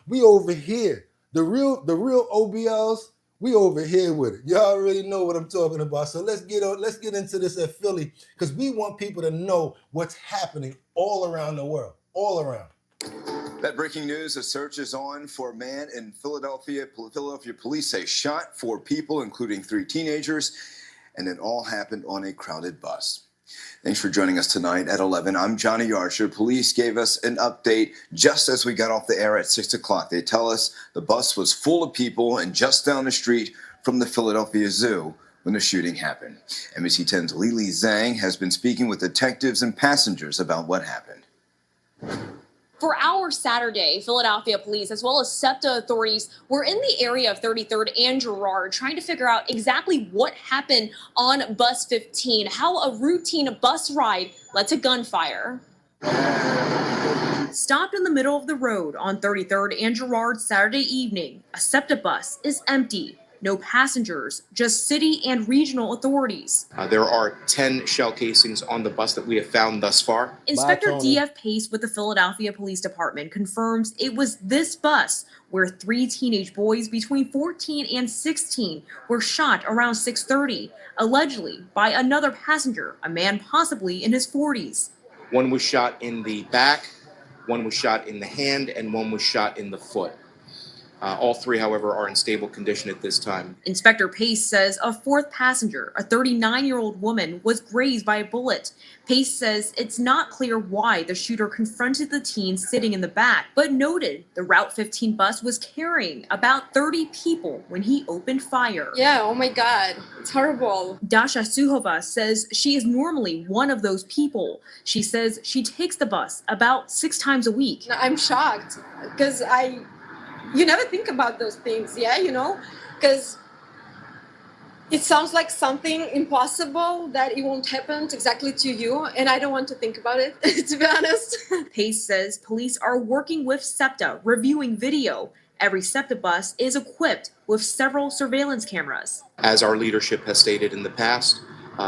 we over here. The real OBLs, we over here with it. Y'all already know what I'm talking about. So let's get into this at Philly because we want people to know what's happening all around the world. All around. That breaking news, a search is on for a man in Philadelphia. Philadelphia police say shot 4 people, including 3 teenagers, and it all happened on a crowded bus. Thanks for joining us tonight at 11. I'm Johnny Yarsher. Police gave us an update just as we got off the air at 6 o'clock. They tell us the bus was full of people and just down the street from the Philadelphia Zoo when the shooting happened. NBC 10's Lili Zhang has been speaking with detectives and passengers about what happened. For hours Saturday, Philadelphia police, as well as SEPTA authorities, were in the area of 33rd and Girard trying to figure out exactly what happened on Bus 15, how a routine bus ride led to gunfire. Stopped in the middle of the road on 33rd and Girard Saturday evening, a SEPTA bus is empty. No passengers, just city and regional authorities. There are 10 shell casings on the bus that we have found thus far. Inspector D.F. Pace with the Philadelphia Police Department confirms it was this bus where 3 teenage boys between 14 and 16 were shot around 6:30, allegedly by another passenger, a man possibly in his 40s. One was shot in the back, one was shot in the hand, and one was shot in the foot. All 3, however, are in stable condition at this time. Inspector Pace says a 4th passenger, a 39-year-old woman, was grazed by a bullet. Pace says it's not clear why the shooter confronted the teen sitting in the back, but noted the Route 15 bus was carrying about 30 people when he opened fire. Yeah, oh my God, it's horrible. Dasha Suhova says she is normally one of those people. She says she takes the bus about 6 times a week. I'm shocked because you never think about those things, yeah, because it sounds like something impossible that it won't happen exactly to you, and I don't want to think about it, to be honest. Pace says police are working with SEPTA, reviewing video. Every SEPTA bus is equipped with several surveillance cameras. As our leadership has stated in the past,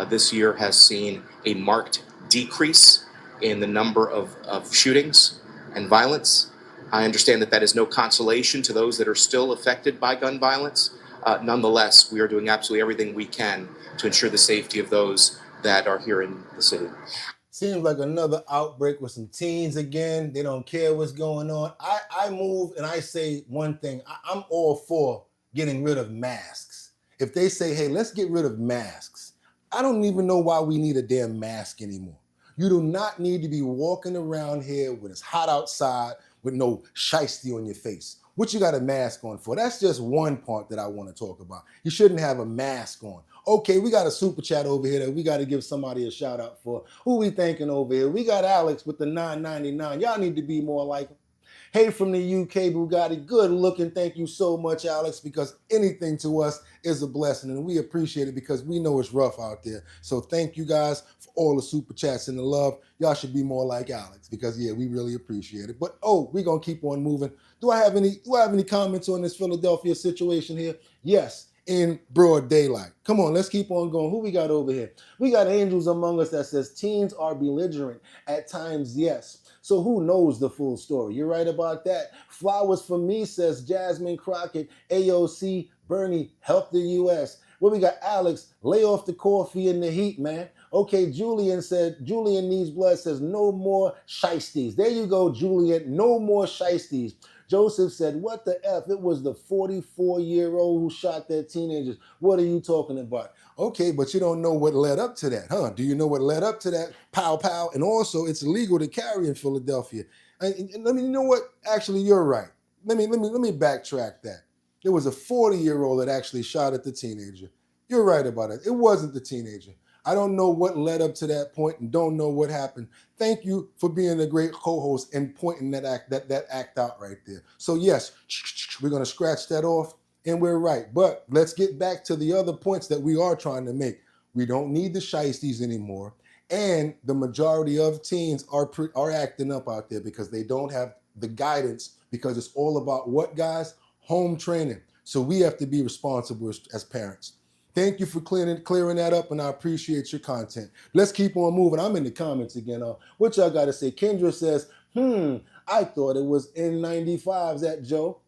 this year has seen a marked decrease in the number of shootings and violence. I understand that is no consolation to those that are still affected by gun violence. Nonetheless, we are doing absolutely everything we can to ensure the safety of those that are here in the city. Seems like another outbreak with some teens again. They don't care what's going on. I move and I say one thing. I'm all for getting rid of masks. If they say, hey, let's get rid of masks, I don't even know why we need a damn mask anymore. You do not need to be walking around here when it's hot outside with no shiesty on your face. What you got a mask on for? That's just one part that I want to talk about. You shouldn't have a mask on. Okay, we got a super chat over here that we got to give somebody a shout out for. Who we thanking over here? We got Alex with the $9.99. Y'all need to be more like him. Hey, from the UK, Bugatti, good looking. Thank you so much, Alex, because anything to us is a blessing, and we appreciate it because we know it's rough out there. So thank you guys for all the super chats and the love. Y'all should be more like Alex because, yeah, we really appreciate it. But, we're going to keep on moving. Do I have any comments on this Philadelphia situation here? Yes, in broad daylight. Come on, let's keep on going. Who we got over here? We got Angels Among Us that says teens are belligerent. At times, yes. So who knows the full story? You're right about that. Flowers for me, says Jasmine Crockett. AOC, Bernie, help the U.S. Well, we got Alex, lay off the coffee in the heat, man. Okay, Julian Needs Blood says no more shiesties. There you go, Julian, no more shiesties. Joseph said, what the F? It was the 44-year-old who shot that teenagers. What are you talking about? Okay, but you don't know what led up to that, huh? Do you know what led up to that? Pow, pow. And also, it's illegal to carry in Philadelphia. And let me, you know what? Actually, you're right. Let me backtrack that. There was a 40-year-old that actually shot at the teenager. You're right about it. It wasn't the teenager. I don't know what led up to that point and don't know what happened. Thank you for being a great co-host and pointing that act out right there. So yes, we're gonna scratch that off, and we're right. But let's get back to the other points that we are trying to make. We don't need the shiesties anymore, and the majority of teens are acting up out there because they don't have the guidance, because it's all about what, guys? Home training. So we have to be responsible as parents. Thank you for clearing that up, and I appreciate your content. Let's keep on moving. I'm in the comments again. What y'all got to say? Kendra says, I thought it was N95s at Joe.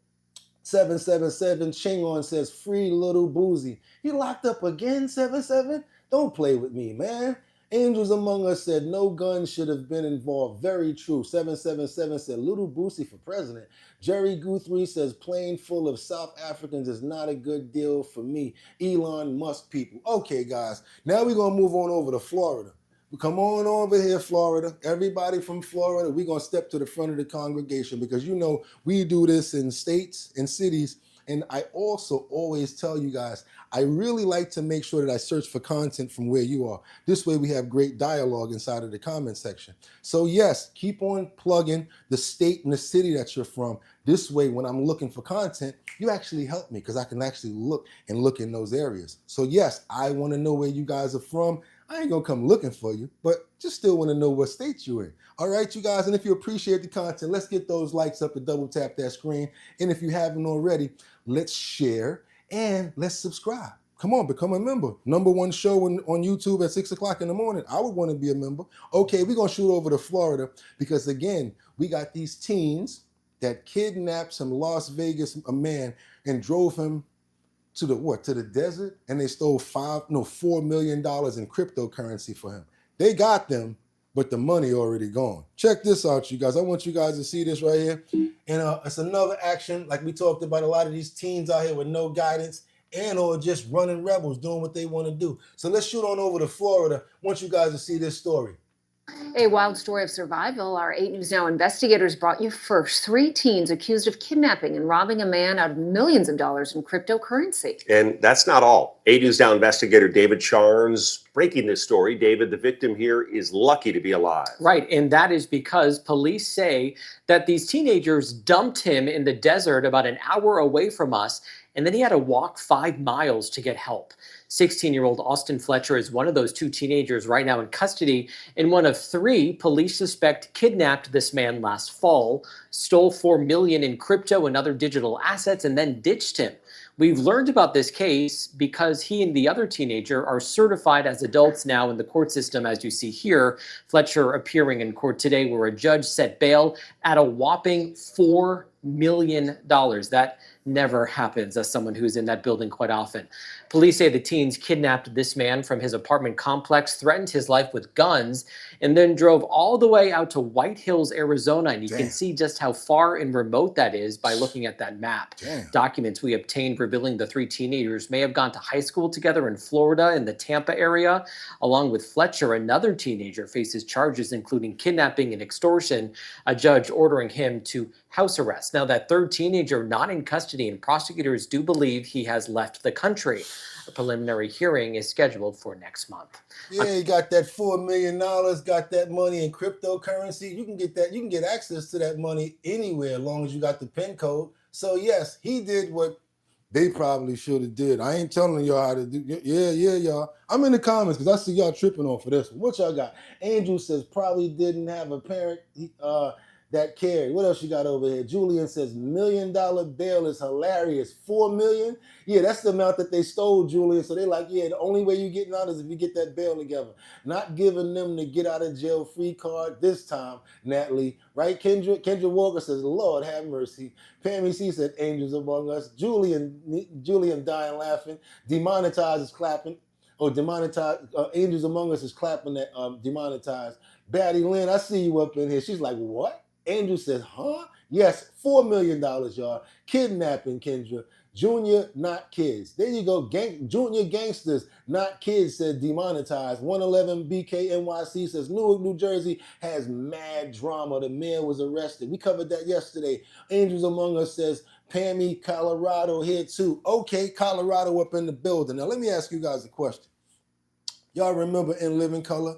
777 Chingon says, free little boozy. He locked up again, 77? Don't play with me, man. Angels Among Us said, no guns should have been involved. Very true. 777 said, little Boosie for president. Jerry Guthrie says, plane full of South Africans is not a good deal for me. Elon Musk people. Okay, guys. Now we're going to move on over to Florida. Come on over here, Florida. Everybody from Florida, we're going to step to the front of the congregation because, you know, we do this in states and cities. And I also always tell you guys, I really like to make sure that I search for content from where you are. This way we have great dialogue inside of the comment section. So yes, keep on plugging the state and the city that you're from. This way, when I'm looking for content, you actually help me because I can actually look in those areas. So yes, I want to know where you guys are from. I ain't gonna come looking for you, but just still want to know what state you're in. All right, you guys, and if you appreciate the content, let's get those likes up and double tap that screen. And if you haven't already, let's share and let's subscribe. Come on, become a member. #1 show on YouTube at 6 o'clock in the morning. I would want to be a member. Okay, we're gonna shoot over to Florida because again, we got these teens that kidnapped some Las Vegas man and drove him to the desert, and they stole $4 million in cryptocurrency for him. They got them, but the money already gone. Check this out, you guys. I want you guys to see this right here. And it's another action, like we talked about, a lot of these teens out here with no guidance and or just running rebels, doing what they want to do. So let's shoot on over to Florida. I want you guys to see this story. A wild story of survival. Our 8 News Now investigators brought you first 3 teens accused of kidnapping and robbing a man out of millions of dollars in cryptocurrency. And that's not all. 8 News Now investigator David Charnes breaking this story. David, the victim here, is lucky to be alive. Right, and that is because police say that these teenagers dumped him in the desert about an hour away from us, and then he had to walk 5 miles to get help. 16-year-old Austin Fletcher is one of those 2 teenagers right now in custody, and one of 3 police suspect kidnapped this man last fall, stole $4 million in crypto and other digital assets, and then ditched him. We've learned about this case because he and the other teenager are certified as adults now in the court system, as you see here. Fletcher appearing in court today where a judge set bail at a whopping $4 million. That never happens as someone who's in that building quite often. Police say the teens kidnapped this man from his apartment complex, threatened his life with guns, and then drove all the way out to White Hills, Arizona. And you can see just how far and remote that is by looking at that map. Documents we obtained revealing the 3 teenagers may have gone to high school together in Florida in the Tampa area. Along with Fletcher, another teenager faces charges including kidnapping and extortion, a judge ordering him to house arrest. Now, that third teenager not in custody, and prosecutors do believe he has left the country. A preliminary hearing is scheduled for next month. Yeah, you got that $4 million, got that money in cryptocurrency. You can get that. You can get access to that money anywhere as long as you got the PIN code. So yes, he did what they probably should have did. I ain't telling y'all how to do. Yeah, y'all. I'm in the comments because I see y'all tripping off of this one. What y'all got? Angel says probably didn't have a parent that cared. What else you got over here? Julian says $1 million bail is hilarious. $4 million? Yeah, that's the amount that they stole, Julian. So they're like, yeah, the only way you're getting out is if you get that bail together. Not giving them the get out of jail free card this time, Natalie. Right, Kendra? Kendra Walker says, Lord have mercy. Pammy C said, Angels Among Us. Julian dying laughing. Demonetized is clapping. Oh, demonetized. Angels Among Us is clapping that demonetized. Batty Lynn, I see you up in here. She's like, what? Andrew says, huh? Yes, $4 million, y'all. Kidnapping, Kendra. Junior, not kids. There you go. Junior gangsters, not kids, said demonetized. 111 BK NYC says Newark, New Jersey has mad drama. The mayor was arrested. We covered that yesterday. Angels Among Us says Pammy, Colorado here too. Okay, Colorado up in the building. Now let me ask you guys a question. Y'all remember In Living Color?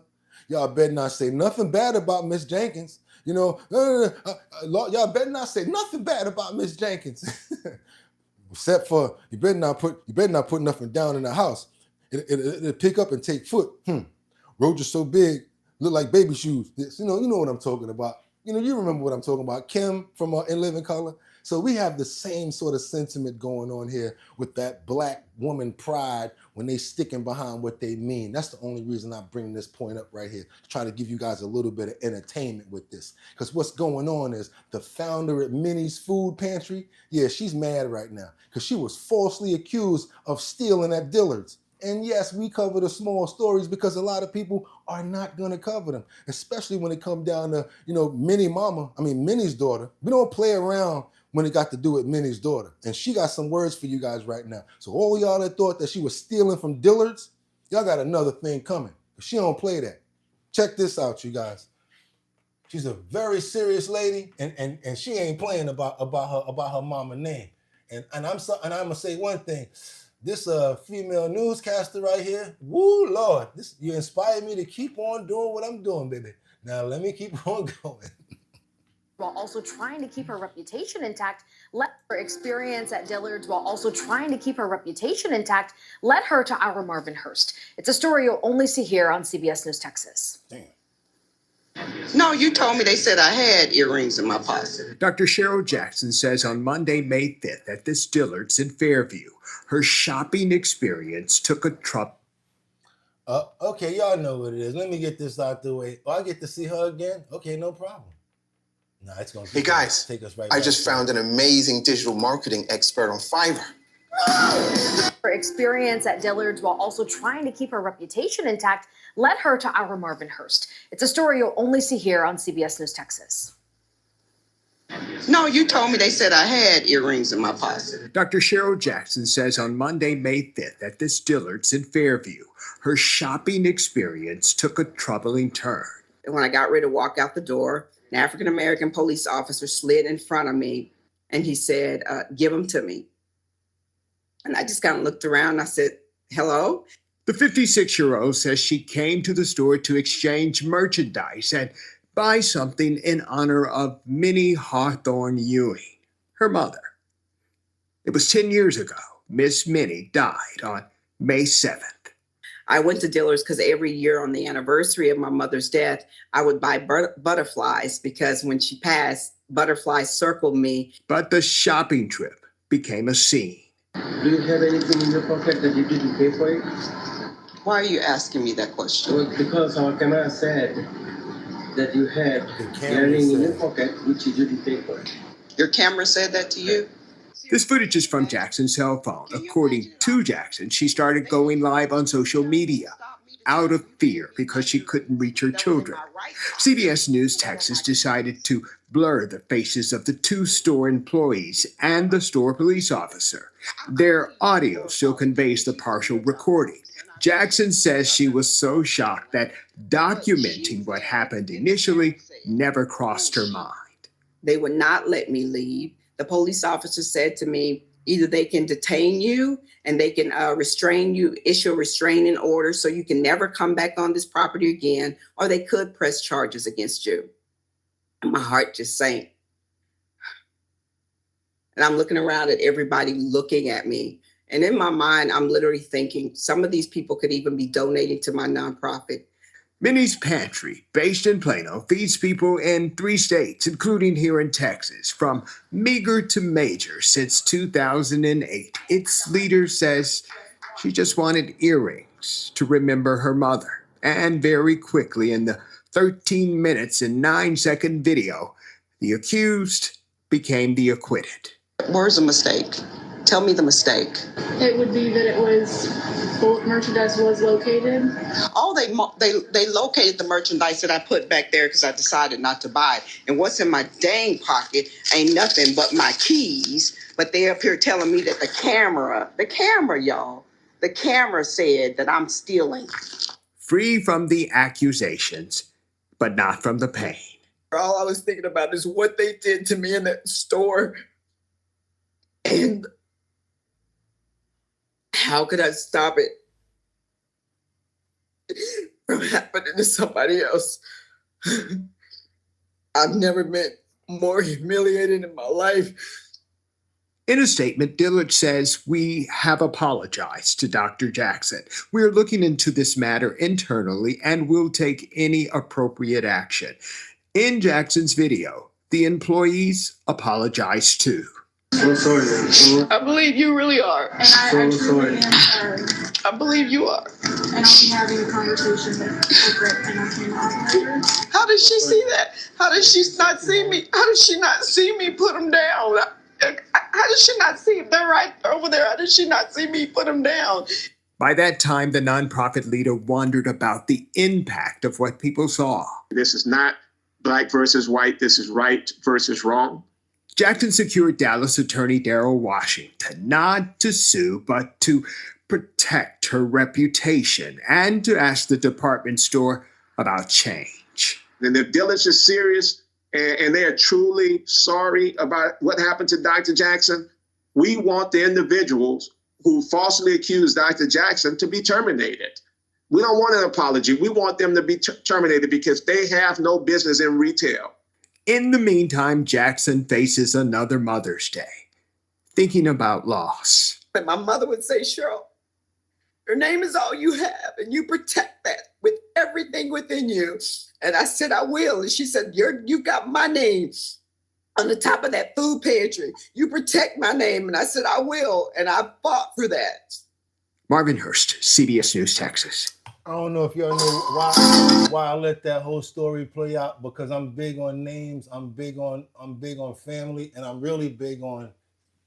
Y'all better not say nothing bad about Miss Jenkins. You know, y'all better not say nothing bad about Miss Jenkins. Except for you better not put nothing down in the house. It'll pick up and take foot. Roads are so big, look like baby shoes. You know what I'm talking about. You remember what I'm talking about. Kim from In Living Color. So we have the same sort of sentiment going on here with that black woman pride when they sticking behind what they mean. That's the only reason I bring this point up right here. Try to give you guys a little bit of entertainment with this. Because what's going on is the founder at Minnie's Food Pantry, yeah, she's mad right now because she was falsely accused of stealing at Dillard's. And yes, we cover the small stories because a lot of people are not going to cover them, especially when it comes down to, Minnie's daughter. We don't play around when it got to do with Minnie's daughter. And she got some words for you guys right now. So all y'all that thought that she was stealing from Dillard's, y'all got another thing coming. She don't play that. Check this out, you guys. She's a very serious lady, and she ain't playing about her mama name. And I'm gonna say one thing. This female newscaster right here, woo Lord, you inspired me to keep on doing what I'm doing, baby. Now let me keep on going. While also trying to keep her reputation intact, let her experience at Dillard's while also trying to keep her reputation intact led her to our Marvin Hurst. It's a story you'll only see here on CBS News Texas. Damn. No, you told me they said I had earrings in my pocket. Dr. Cheryl Jackson says on Monday, May 5th, at this Dillard's in Fairview, her shopping experience took a trip. Okay, y'all know what it is. Let me get this out the way. Oh, I get to see her again? Okay, no problem. No, it's gonna Hey guys, take us right I just found an amazing digital marketing expert on Fiverr. Her experience at Dillard's while also trying to keep her reputation intact led her to our Marvin Hurst. It's a story you'll only see here on CBS News Texas. No, you told me they said I had earrings in my pocket. Dr. Cheryl Jackson says on Monday, May 5th, at this Dillard's in Fairview, her shopping experience took a troubling turn. And when I got ready to walk out the door, an African-American police officer slid in front of me and he said, give them to me. And I just kind of looked around and I said, hello? The 56-year-old says she came to the store to exchange merchandise and buy something in honor of Minnie Hawthorne Ewing, her mother. It was 10 years ago. Miss Minnie died on May 7th. I went to Dillard's because every year on the anniversary of my mother's death, I would buy butterflies because when she passed, butterflies circled me. But the shopping trip became a scene. Do you have anything in your pocket that you didn't pay for it? Why are you asking me that question? Well, because our camera said that you had earring in your pocket which you didn't pay for. Your camera said that to you? This footage is from Jackson's cell phone. According to Jackson, she started going live on social media out of fear because she couldn't reach her children. CBS News Texas decided to blur the faces of the two store employees and the store police officer. Their audio still conveys the partial recording. Jackson says she was so shocked that documenting what happened initially never crossed her mind. They would not let me leave. The police officer said to me, either they can detain you and they can restrain you, issue a restraining order so you can never come back on this property again, or they could press charges against you. And my heart just sank. And I'm looking around at everybody looking at me. And in my mind, I'm literally thinking some of these people could even be donating to my nonprofit. Minnie's Pantry, based in Plano, feeds people in 3 states, including here in Texas, from meager to major since 2008. Its leader says she just wanted earrings to remember her mother. And very quickly, in the 13 minutes and 9-second video, the accused became the acquitted. Where's a mistake? Tell me the mistake. It would be that it was merchandise was located. Oh, they located the merchandise that I put back there because I decided not to buy it. And what's in my dang pocket ain't nothing but my keys. But they up here telling me that the camera, y'all, the camera said that I'm stealing. Free from the accusations, but not from the pain. All I was thinking about is what they did to me in that store. And how could I stop it from happening to somebody else? I've never been more humiliated in my life. In a statement, Dillard says, "We have apologized to Dr. Jackson. We're looking into this matter internally and will take any appropriate action." In Jackson's video, the employees apologize too. So sorry. I believe you really are. And I truly am sorry. I believe you are. And I'll be having a conversation with Britt and our camera operator. How did she see that? How did she not see me? How did she not see me put them down? How did she not see them? They're right over there. How did she not see me put them down? By that time, the nonprofit leader wondered about the impact of what people saw. This is not black versus white. This is right versus wrong. Jackson secured Dallas attorney Darrell Washington not to sue, but to protect her reputation and to ask the department store about change. And if Dillard is serious and they are truly sorry about what happened to Dr. Jackson, we want the individuals who falsely accused Dr. Jackson to be terminated. We don't want an apology. We want them to be terminated because they have no business in retail. In the meantime, Jackson faces another Mother's Day, thinking about loss. And my mother would say, "Cheryl, your name is all you have, and you protect that with everything within you." And I said, "I will." And she said, "You got my name on the top of that food pantry. You protect my name." And I said, "I will." And I fought for that. Marvin Hurst, CBS News, Texas. I don't know if y'all know why I let that whole story play out, because I'm big on names, I'm big on family, and I'm really big on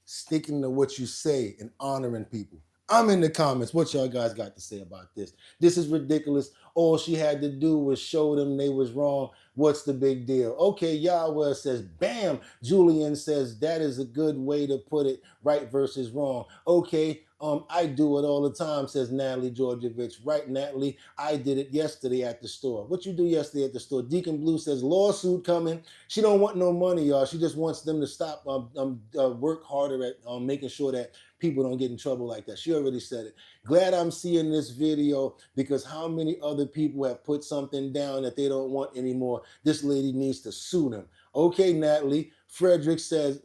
sticking to what you say and honoring people. I'm in the comments. What y'all guys got to say about this? This is ridiculous. All she had to do was show them they was wrong. What's the big deal? Okay, Yahweh says, bam. Julian says, that is a good way to put it, right versus wrong. Okay, I do it all the time, says Natalie Georgievich. Right, Natalie, I did it yesterday at the store. What you do yesterday at the store? Deacon Blue says, lawsuit coming. She don't want no money, y'all. She just wants them to stop, work harder at making sure that people don't get in trouble like that. She already said it. Glad I'm seeing this video, because how many other people have put something down that they don't want anymore? This lady needs to sue them. Okay, Natalie. Frederick says,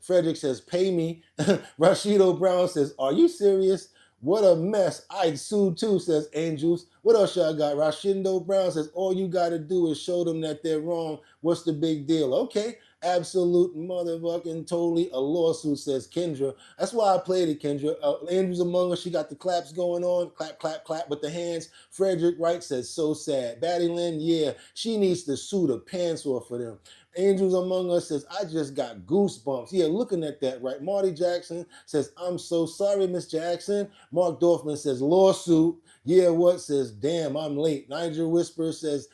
pay me. Rashido Brown says, are you serious? What a mess. I'd sue too, says Angels. What else y'all got? Rashindo Brown says, all you got to do is show them that they're wrong. What's the big deal? Okay. Absolute motherfucking totally a lawsuit, says Kendra. That's why I played it, Kendra. Andrew's among us. She got the claps going on. Clap, clap, clap with the hands. Frederick Wright says, so sad. Batty Lynn, yeah, she needs to sue the pants off for them. Angels Among Us says, I just got goosebumps. Yeah, looking at that, right? Marty Jackson says, I'm so sorry, Miss Jackson. Mark Dorfman says, lawsuit. Yeah, what? Says, damn, I'm late. Nigel Whisper says,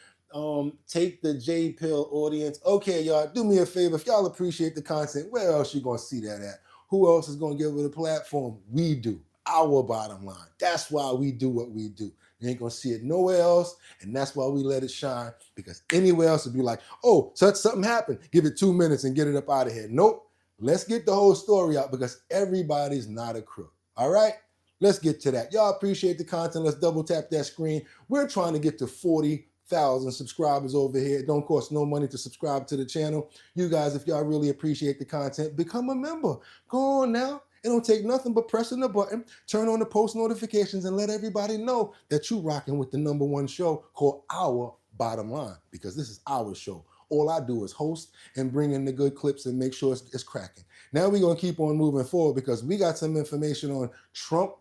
take the J pill, audience. Okay, y'all, do me a favor. If y'all appreciate the content, where else you gonna see that at? Who else is gonna give it a platform? We do. Our bottom line. That's why we do what we do. You ain't gonna see it nowhere else, and that's why we let it shine, because anywhere else would be like, oh, something happened. Give it 2 minutes and get it up out of here. Nope. Let's get the whole story out, because everybody's not a crook. All right? Let's get to that. Y'all appreciate the content. Let's double tap that screen. We're trying to get to 40,000 subscribers over here. It don't cost no money to subscribe to the channel. You guys, if y'all really appreciate the content, become a member. Go on now. It don't take nothing but pressing the button, turn on the post notifications, and let everybody know that you rocking with the #1 show called Our Bottom Line, because this is our show. All I do is host and bring in the good clips and make sure it's cracking. Now we're going to keep on moving forward, because we got some information on Trump,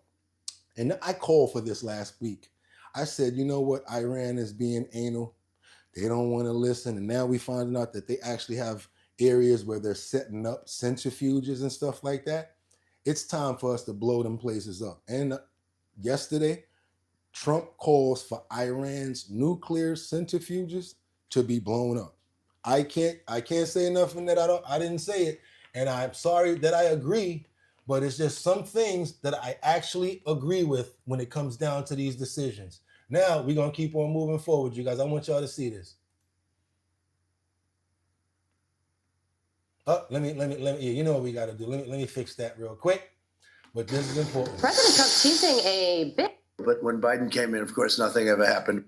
and I called for this last week. I said, you know what? Iran is being anal. They don't want to listen, and now we finding out that they actually have areas where they're setting up centrifuges and stuff like that. It's time for us to blow them places up. And yesterday, Trump calls for Iran's nuclear centrifuges to be blown up. I can't say nothing that I didn't say it, and I'm sorry that I agree, but it's just some things that I actually agree with when it comes down to these decisions. Now we're gonna keep on moving forward, you guys. I want y'all to see this. Let me. You know what we got to do. Let me fix that real quick. But this is important. President Trump teasing a bit. But when Biden came in, of course, nothing ever happened.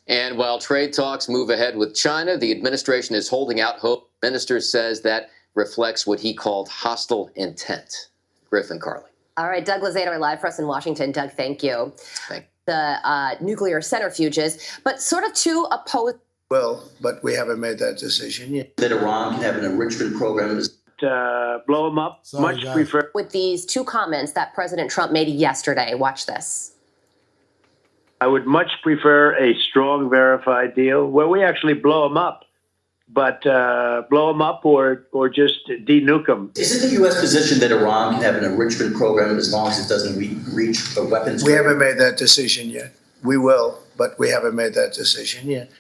And while trade talks move ahead with China, the administration is holding out hope. The minister says that reflects what he called hostile intent. Griffin Carly. All right, Doug Lazzato live for us in Washington. Doug, thank you. Thank you. The nuclear centrifuges, but sort of to oppose. Well, but we haven't made that decision yet. That Iran can have an enrichment program. Blow them up. Much prefer. With these two comments that President Trump made yesterday. Watch this. I would much prefer a strong, verified deal where we actually blow them up, but blow them up or just de-nuke them. Isn't the U.S. position that Iran can have an enrichment program as long as it doesn't reach a weapons? We haven't made that decision yet. We will, but we haven't made that decision yet.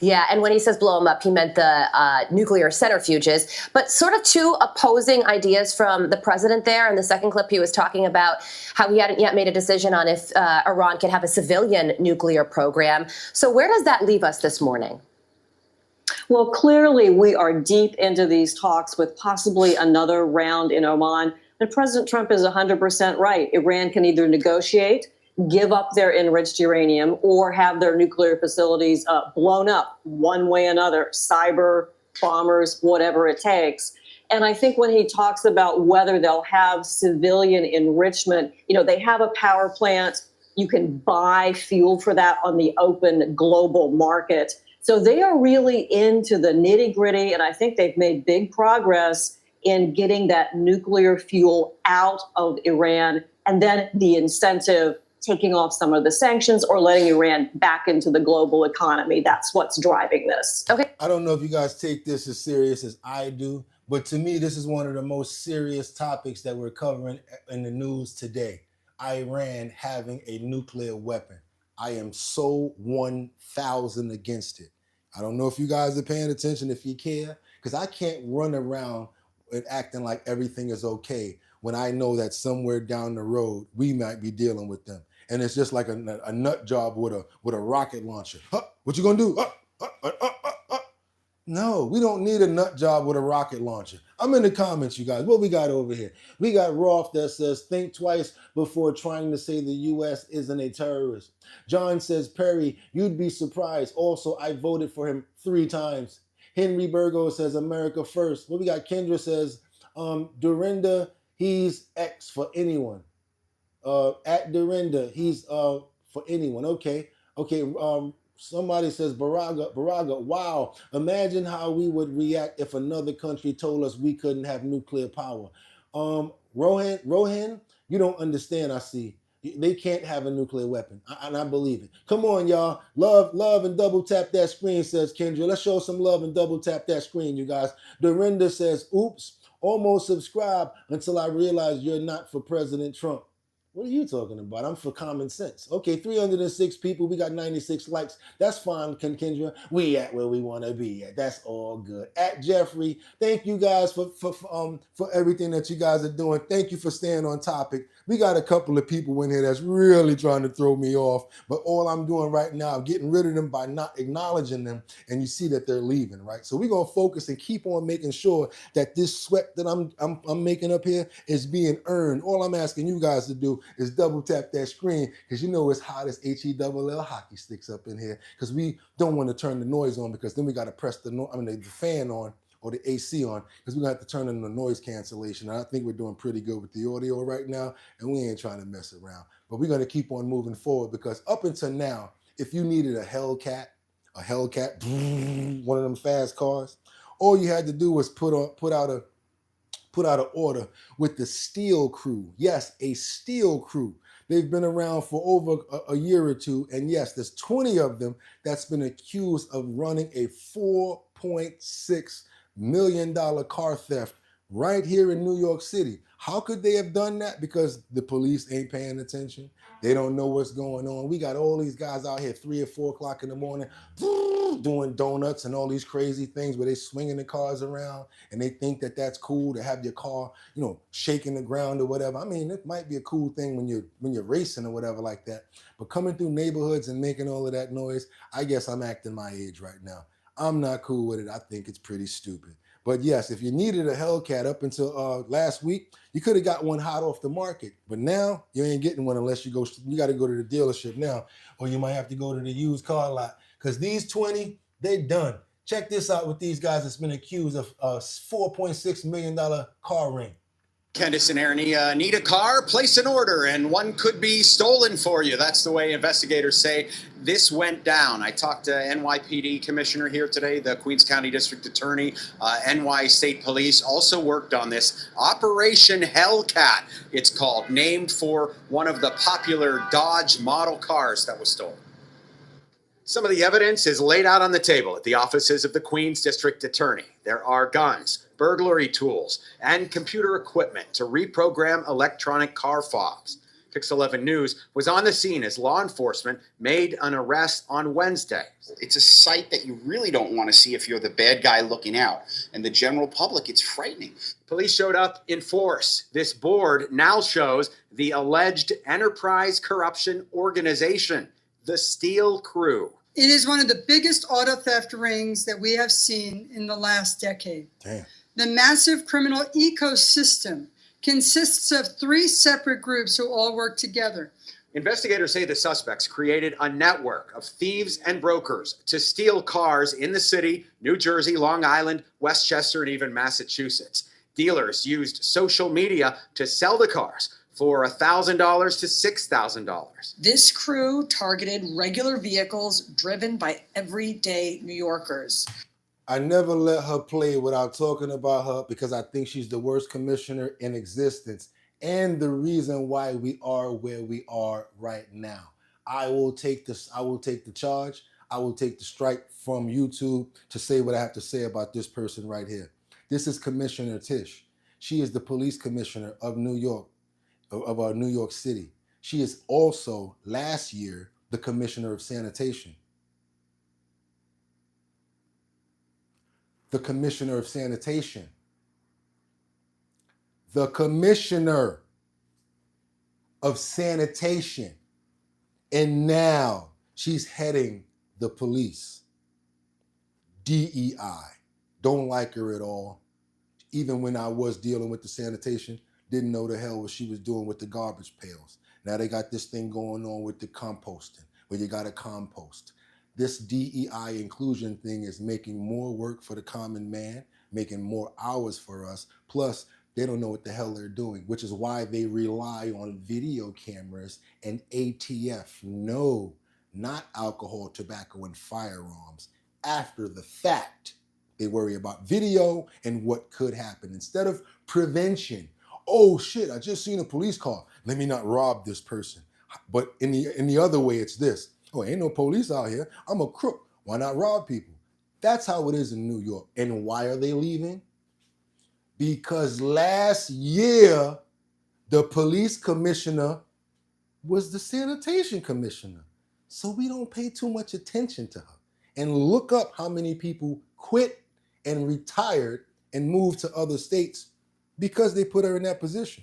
Yeah, and when he says blow them up, he meant the nuclear centrifuges, but sort of two opposing ideas from the president there. In the second clip, he was talking about how he hadn't yet made a decision on if Iran could have a civilian nuclear program. So where does that leave us this morning? Well, clearly we are deep into these talks with possibly another round in Oman. And President Trump is 100% right. Iran can either negotiate, give up their enriched uranium, or have their nuclear facilities blown up one way or another, cyber, bombers, whatever it takes. And I think when he talks about whether they'll have civilian enrichment, you know, they have a power plant. You can buy fuel for that on the open global market. So they are really into the nitty gritty. And I think they've made big progress in getting that nuclear fuel out of Iran, and then the incentive taking off some of the sanctions or letting Iran back into the global economy. That's what's driving this. Okay. I don't know if you guys take this as serious as I do, but to me, this is one of the most serious topics that we're covering in the news today. Iran having a nuclear weapon. I am so 1,000 against it. I don't know if you guys are paying attention, if you care, because I can't run around and acting like everything is okay when I know that somewhere down the road, we might be dealing with them. And it's just like a nut job with a rocket launcher. Huh, what you gonna do? No, we don't need a nut job with a rocket launcher. I'm in the comments, you guys. What we got over here? We got Rolf that says, think twice before trying to say the U.S. isn't a terrorist. John says, Perry, you'd be surprised. Also, I voted for him 3 times. Henry Burgo says, America first. What we got? Kendra says, Dorinda, he's X for anyone. At Dorinda, he's for anyone. Okay. Somebody says Baraga, wow, imagine how we would react if another country told us we couldn't have nuclear power. Rohan, you don't understand, I see. They can't have a nuclear weapon, and I believe it. Come on, y'all. Love, and double tap that screen, says Kendra. Let's show some love and double tap that screen, you guys. Dorinda says, oops, almost subscribed until I realized you're not for President Trump. What are you talking about? I'm for common sense. Okay, 306 people. We got 96 likes. That's fine, Kendra. We at where we want to be at. That's all good. At Jeffrey, thank you guys for everything that you guys are doing. Thank you for staying on topic. We got a couple of people in here that's really trying to throw me off, but all I'm doing right now, I'm getting rid of them by not acknowledging them, and you see that they're leaving, right? So we're gonna focus and keep on making sure that this sweat that I'm making up here is being earned. All I'm asking you guys to do is double tap that screen, because you know it's hot as HELL hockey sticks up in here, because we don't want to turn the noise on, because then we got to press the fan on or the AC on, because we're going to have to turn on the noise cancellation. And I think we're doing pretty good with the audio right now, and we ain't trying to mess around. But we're going to keep on moving forward, because up until now, if you needed a Hellcat, one of them fast cars, all you had to do was put out an order with the Steel Crew. Yes, a Steel Crew. They've been around for over a year or two, and yes, there's 20 of them that's been accused of running a $4.6 million car theft right here in New York City. How could they have done that? Because the police ain't paying attention. They don't know what's going on. We got all these guys out here 3 or 4 o'clock in the morning doing donuts and all these crazy things where they swinging the cars around and they think that that's cool to have your car, you know, shaking the ground or whatever. I mean, it might be a cool thing when you're racing or whatever like that. But coming through neighborhoods and making all of that noise, I guess I'm acting my age right now. I'm not cool with it. I think it's pretty stupid. But yes, if you needed a Hellcat up until last week, you could have got one hot off the market. But now you ain't getting one unless you got to go to the dealership now, or you might have to go to the used car lot because these 20, they done. Check this out with these guys that's been accused of a $4.6 million car ring. Candace and Aaron, need a car? Place an order, and one could be stolen for you. That's the way investigators say this went down. I talked to NYPD Commissioner here today, the Queens County District Attorney, NY State Police also worked on this. Operation Hellcat, it's called, named for one of the popular Dodge model cars that was stolen. Some of the evidence is laid out on the table at the offices of the Queens District Attorney. There are guns, burglary tools, and computer equipment to reprogram electronic car fobs. Pix 11 News was on the scene as law enforcement made an arrest on Wednesday. It's a sight that you really don't want to see if you're the bad guy looking out. And the general public, it's frightening. Police showed up in force. This board now shows the alleged enterprise corruption organization, the Steel Crew. It is one of the biggest auto theft rings that we have seen in the last decade. Damn. The massive criminal ecosystem consists of 3 separate groups who all work together. Investigators say the suspects created a network of thieves and brokers to steal cars in the city, New Jersey, Long Island, Westchester, and even Massachusetts. Dealers used social media to sell the cars for $1,000 to $6,000. This crew targeted regular vehicles driven by everyday New Yorkers. I never let her play without talking about her because I think she's the worst commissioner in existence and the reason why we are where we are right now. I will take the charge. I will take the strike from YouTube to say what I have to say about this person right here. This is Commissioner Tish. She is the police commissioner of New York. Of our New York City. She is also, last year, the Commissioner of Sanitation. The Commissioner of Sanitation. The Commissioner of Sanitation. And now she's heading the police. DEI. Don't like her at all. Even when I was dealing with the sanitation, didn't know the hell what she was doing with the garbage pails. Now they got this thing going on with the composting, where you got to compost. This DEI inclusion thing is making more work for the common man, making more hours for us. Plus, they don't know what the hell they're doing, which is why they rely on video cameras and ATF. No, not alcohol, tobacco, and firearms. After the fact, they worry about video and what could happen instead of prevention. Oh shit, I just seen a police car. Let me not rob this person. But in the other way, it's this. Oh, ain't no police out here. I'm a crook. Why not rob people? That's how it is in New York. And why are they leaving? Because last year, the police commissioner was the sanitation commissioner. So we don't pay too much attention to her. And look up how many people quit and retired and moved to other states because they put her in that position.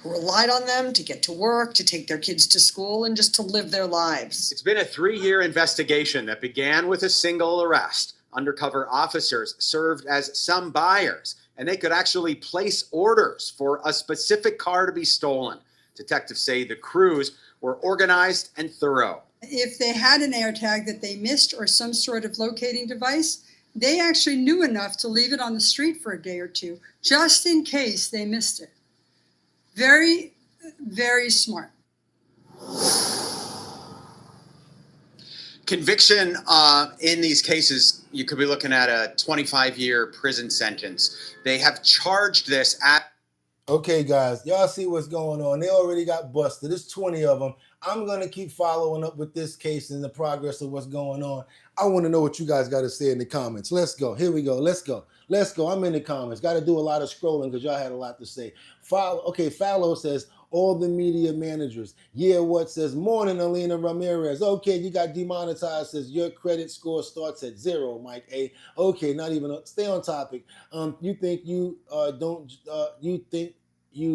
Who relied on them to get to work, to take their kids to school, and just to live their lives. It's been a 3-year investigation that began with a single arrest. Undercover officers served as some buyers, and they could actually place orders for a specific car to be stolen. Detectives say the crews were organized and thorough. If they had an AirTag that they missed or some sort of locating device, they actually knew enough to leave it on the street for a day or two, just in case they missed it. Very, very smart. Conviction in these cases, you could be looking at a 25-year prison sentence. They have charged this at... Okay, guys, y'all see what's going on. They already got busted. There's 20 of them. I'm going to keep following up with this case and the progress of what's going on. I want to know what you guys got to say in the comments. Let's go. Here we go. Let's go. Let's go. I'm in the comments. Got to do a lot of scrolling because y'all had a lot to say. Okay, Fallow says, all the media managers. Yeah, what says, morning, Alina Ramirez. Okay, you got demonetized. Says, your credit score starts at 0, Mike A. Okay, not even, stay on topic. You think you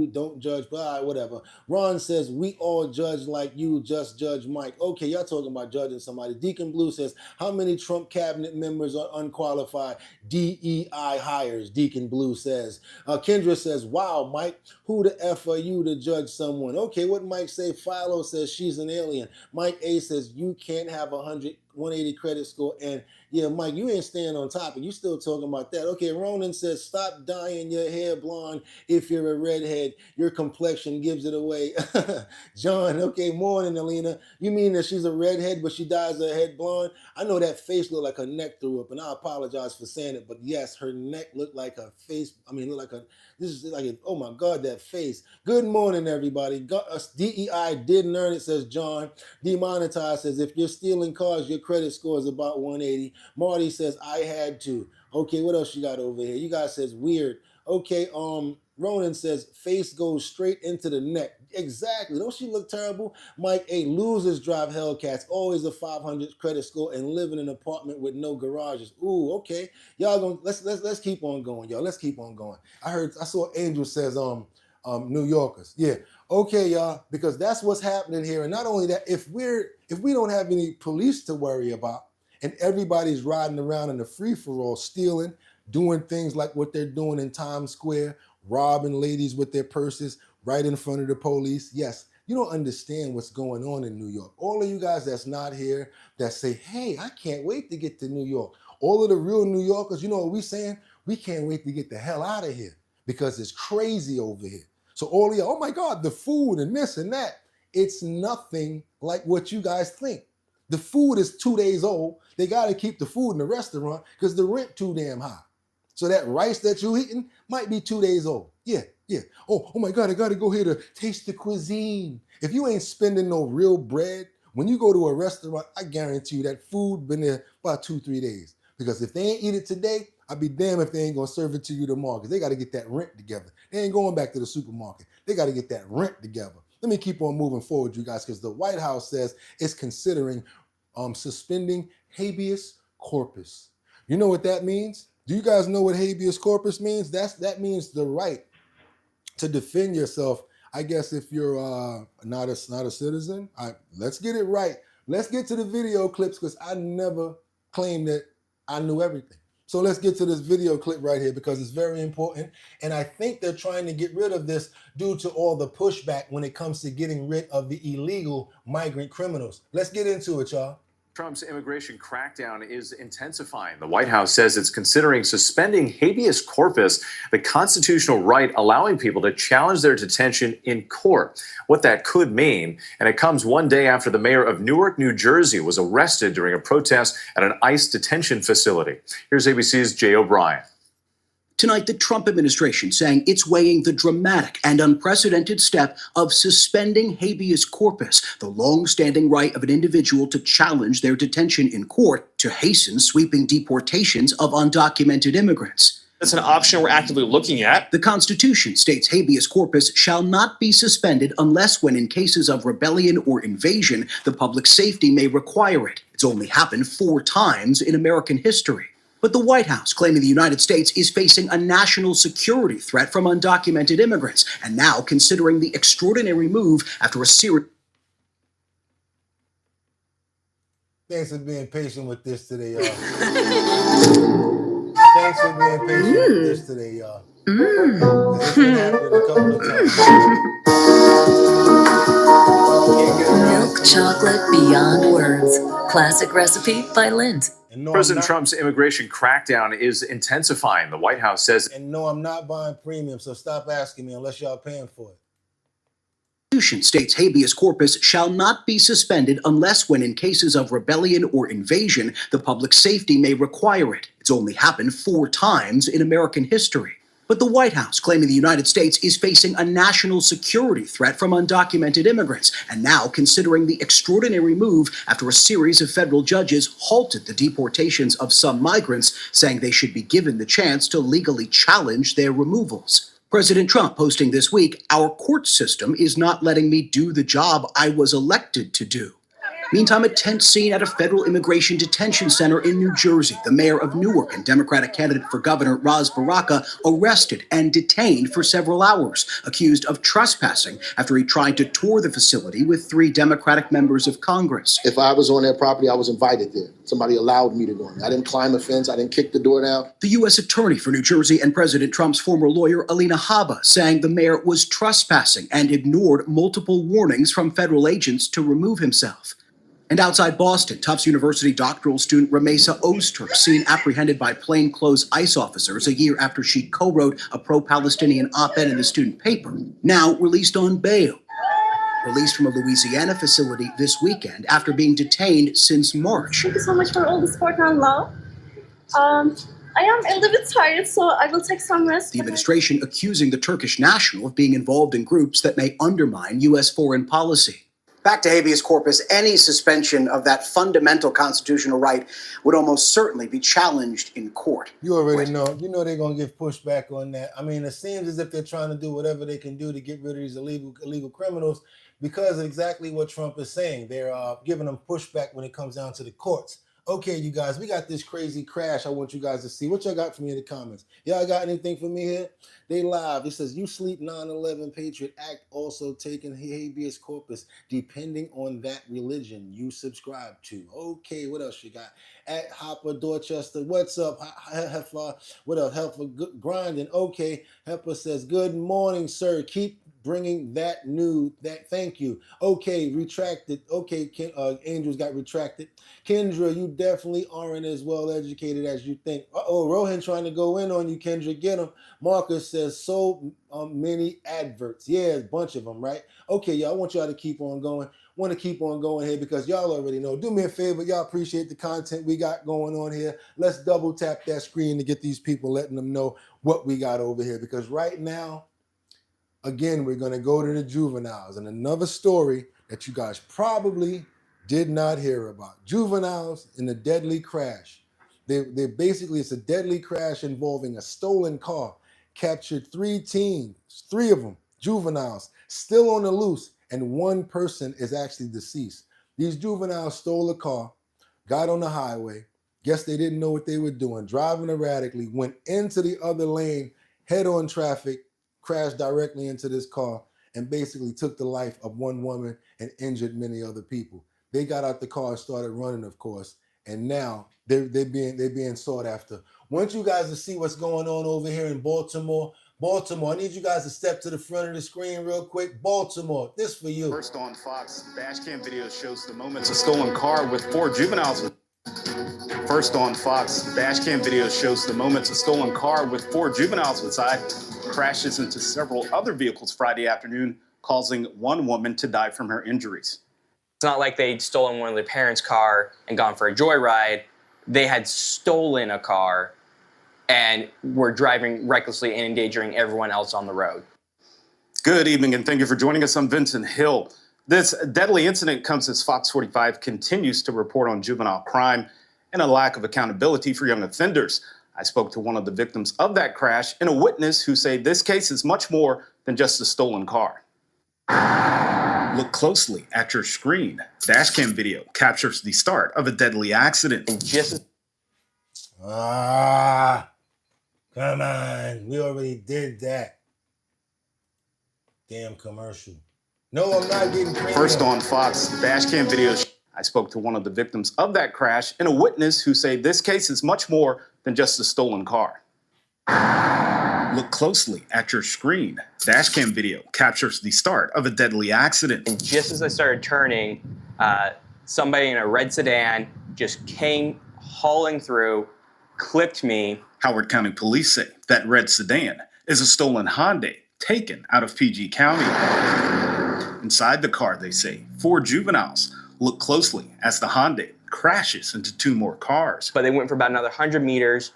don't judge, blah, whatever. Ron says, we all judge like you just judge Mike. Okay, y'all talking about judging somebody. Deacon Blue says, how many Trump cabinet members are unqualified? DEI hires, Deacon Blue says. Kendra says, wow, Mike, who the F are you to judge someone? Okay, what Mike say? Philo says, she's an alien. Mike A says, you can't have 180 credit score. And yeah, Mike, you ain't staying on topic. You still talking about that. Okay, Ronan says, stop dyeing your hair blonde if you're a redhead. Your complexion gives it away. John, okay, morning, Alina. You mean that she's a redhead, but she dyes her head blonde? I know that face looked like her neck threw up, and I apologize for saying it, but yes, her neck looked like her face. I mean, looked like oh my God, that face. Good morning, everybody. DEI didn't earn it, says John. Demonetized says, if you're stealing cars, your credit score is about 180. Marty says, I had to. Okay, what else you got over here? You guys says, weird. Okay, Ronan says, face goes straight into the neck. Exactly. Don't she look terrible? Mike A, losers drive Hellcats, always a 500 credit score and live in an apartment with no garages. Ooh, okay. Y'all gonna let's keep on going, y'all. Let's keep on going. I saw Angel says New Yorkers. Yeah. Okay, y'all, because that's what's happening here. And not only that, if we don't have any police to worry about, and everybody's riding around in a free-for-all, stealing, doing things like what they're doing in Times Square, robbing ladies with their purses right in front of the police. Yes, you don't understand what's going on in New York. All of you guys that's not here that say, hey, I can't wait to get to New York. All of the real New Yorkers, you know what we're saying? We can't wait to get the hell out of here because it's crazy over here. So all of you, oh my God, the food and this and that, it's nothing like what you guys think. The food is 2 days old. They got to keep the food in the restaurant because the rent too damn high. So that rice that you're eating might be 2 days old. Yeah. Oh my God, I got to go here to taste the cuisine. If you ain't spending no real bread, when you go to a restaurant, I guarantee you that food been there about 2-3 days. Because if they ain't eat it today, I'd be damned if they ain't going to serve it to you tomorrow because they got to get that rent together. They ain't going back to the supermarket. They got to get that rent together. Let me keep on moving forward, you guys, because the White House says it's considering suspending habeas corpus. You know what that means? Do you guys know what habeas corpus means? That means the right to defend yourself. I guess if you're not a citizen. Let's get it right. Let's get to the video clips because I never claimed that I knew everything. So let's get to this video clip right here because it's very important. And I think they're trying to get rid of this due to all the pushback when it comes to getting rid of the illegal migrant criminals. Let's get into it, y'all. Trump's immigration crackdown is intensifying. The White House says it's considering suspending habeas corpus, the constitutional right allowing people to challenge their detention in court. What that could mean, and it comes one day after the mayor of Newark, New Jersey was arrested during a protest at an ICE detention facility. Here's ABC's Jay O'Brien. Tonight, the Trump administration saying it's weighing the dramatic and unprecedented step of suspending habeas corpus, the long-standing right of an individual to challenge their detention in court to hasten sweeping deportations of undocumented immigrants. That's an option we're actively looking at. The Constitution states habeas corpus shall not be suspended unless when in cases of rebellion or invasion, the public safety may require it. It's only happened 4 times in American history. But the White House claiming the United States is facing a national security threat from undocumented immigrants, and now considering the extraordinary move after a series. Thanks for being patient with this today, y'all. Thanks for being patient with this today, y'all. It's been happening a couple of times. Milk chocolate beyond words. Classic recipe by Lindt. President Trump's immigration crackdown is intensifying. The White House says. And no, I'm not buying premium, so stop asking me unless y'all paying for it. The Constitution states habeas corpus shall not be suspended unless when in cases of rebellion or invasion, the public safety may require it. It's only happened 4 times in American history. But the White House claiming the United States is facing a national security threat from undocumented immigrants, and now considering the extraordinary move after a series of federal judges halted the deportations of some migrants, saying they should be given the chance to legally challenge their removals. President Trump posting this week, "Our court system is not letting me do the job I was elected to do." Meantime, a tense scene at a federal immigration detention center in New Jersey. The mayor of Newark and Democratic candidate for governor Ras Baraka arrested and detained for several hours, accused of trespassing after he tried to tour the facility with 3 Democratic members of Congress. If I was on their property, I was invited there. Somebody allowed me to go in. I didn't climb a fence. I didn't kick the door down. The U.S. attorney for New Jersey and President Trump's former lawyer, Alina Habba, saying the mayor was trespassing and ignored multiple warnings from federal agents to remove himself. And outside Boston, Tufts University doctoral student Ramesa Oster seen apprehended by plainclothes ICE officers a year after she co-wrote a pro-Palestinian op-ed in the student paper, now released on bail. Released from a Louisiana facility this weekend after being detained since March. Thank you so much for all the support and love. I am a little bit tired, so I will take some rest. The administration accusing the Turkish national of being involved in groups that may undermine U.S. foreign policy. Back to habeas corpus, any suspension of that fundamental constitutional right would almost certainly be challenged in court. You already know. You know they're going to give pushback on that. I mean, it seems as if they're trying to do whatever they can do to get rid of these illegal criminals because of exactly what Trump is saying. They're giving them pushback when it comes down to the courts. Okay, you guys, we got this crazy crash I want you guys to see. What y'all got for me in the comments? Y'all got anything for me here? They live. It says, you sleep 9/11 Patriot Act also taking habeas corpus depending on that religion you subscribe to. Okay, what else you got? At Hopper Dorchester, what's up? Heifer, what up? Heifer grinding. Okay, Heifer says, good morning, sir. Keep bringing that new, thank you. Okay, retracted. Okay, Angels got retracted. Kendra, you definitely aren't as well educated as you think. Rohan trying to go in on you, Kendra. Get him. Marcus says, so many adverts. Yeah, a bunch of them, right? Okay, y'all, I want y'all to keep on going. Want to keep on going here because y'all already know. Do me a favor. Y'all appreciate the content we got going on here. Let's double tap that screen to get these people, letting them know what we got over here. Because right now, again, we're going to go to the juveniles and another story that you guys probably did not hear about. Juveniles in a deadly crash. They basically, it's a deadly crash involving a stolen car. Captured 3 teens, 3 of them, juveniles, still on the loose, and 1 person is actually deceased. These juveniles stole a car, got on the highway, guess they didn't know what they were doing, driving erratically, went into the other lane, head-on traffic, crashed directly into this car, and basically took the life of 1 woman and injured many other people. They got out the car and started running, of course, and now they're being sought after. Want you guys to see what's going on over here in Baltimore. Baltimore, I need you guys to step to the front of the screen real quick. Baltimore, this for you. First on Fox, dash cam video shows the moments a stolen car with 4 juveniles. First on Fox, dash cam video shows the moments a stolen car with 4 juveniles inside crashes into several other vehicles Friday afternoon, causing 1 woman to die from her injuries. It's not like they'd stolen one of their parents' car and gone for a joyride. They had stolen a car and were driving recklessly and endangering everyone else on the road. Good evening, and thank you for joining us. I'm Vincent Hill. This deadly incident comes as Fox 45 continues to report on juvenile crime and a lack of accountability for young offenders. I spoke to one of the victims of that crash and a witness who say this case is much more than just a stolen car. Look closely at your screen. Dashcam video captures the start of a deadly accident. Come on. We already did that. Damn commercial. No, I'm not getting crazy. First on Fox, dashcam video. I spoke to one of the victims of that crash and a witness who say this case is much more than just a stolen car. Look closely at your screen. Dashcam video captures the start of a deadly accident. And just as I started turning, somebody in a red sedan just came hauling through, clipped me. Howard County Police say that red sedan is a stolen Hyundai taken out of PG County. Inside the car, they say, 4 juveniles look closely as the Hyundai crashes into 2 more cars. But they went for about another 100 meters,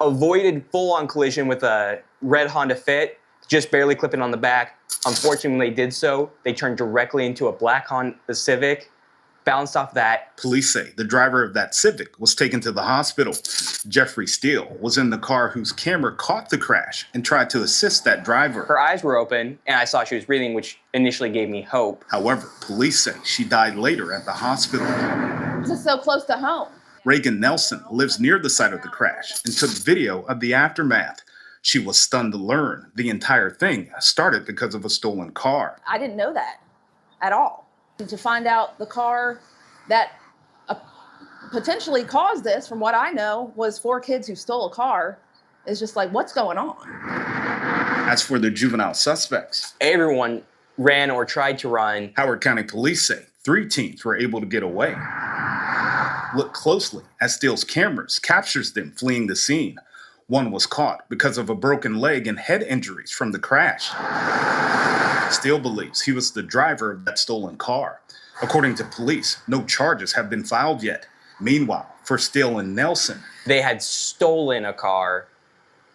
avoided full-on collision with a red Honda Fit, just barely clipping on the back. Unfortunately, when they did so, they turned directly into a black Honda Civic, bounced off that. Police say the driver of that Civic was taken to the hospital. Jeffrey Steele was in the car whose camera caught the crash and tried to assist that driver. Her eyes were open, and I saw she was breathing, which initially gave me hope. However, police say she died later at the hospital. This is so close to home. Reagan Nelson lives near the site of the crash and took video of the aftermath. She was stunned to learn the entire thing started because of a stolen car. I didn't know that at all. To find out the car that potentially caused this, from what I know, was 4 kids who stole a car, is just like, what's going on? As for the juvenile suspects, everyone ran or tried to run. Howard County Police say 3 teens were able to get away. Look closely as Steele's cameras captures them fleeing the scene. One was caught because of a broken leg and head injuries from the crash. Steele believes he was the driver of that stolen car. According to police, no charges have been filed yet. Meanwhile, for Steele and Nelson, they had stolen a car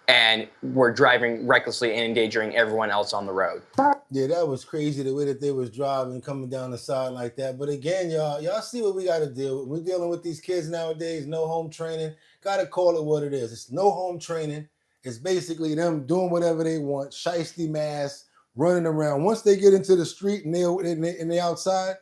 and were driving recklessly and endangering everyone else on the road. Yeah, that was crazy the way that they was driving, coming down the side like that. But again, y'all see what we got to deal with. We're dealing with these kids nowadays, no home training. Got to call it what it is. It's no home training. It's basically them doing whatever they want, shiesty mass, running around. Once they get into the street and they outside,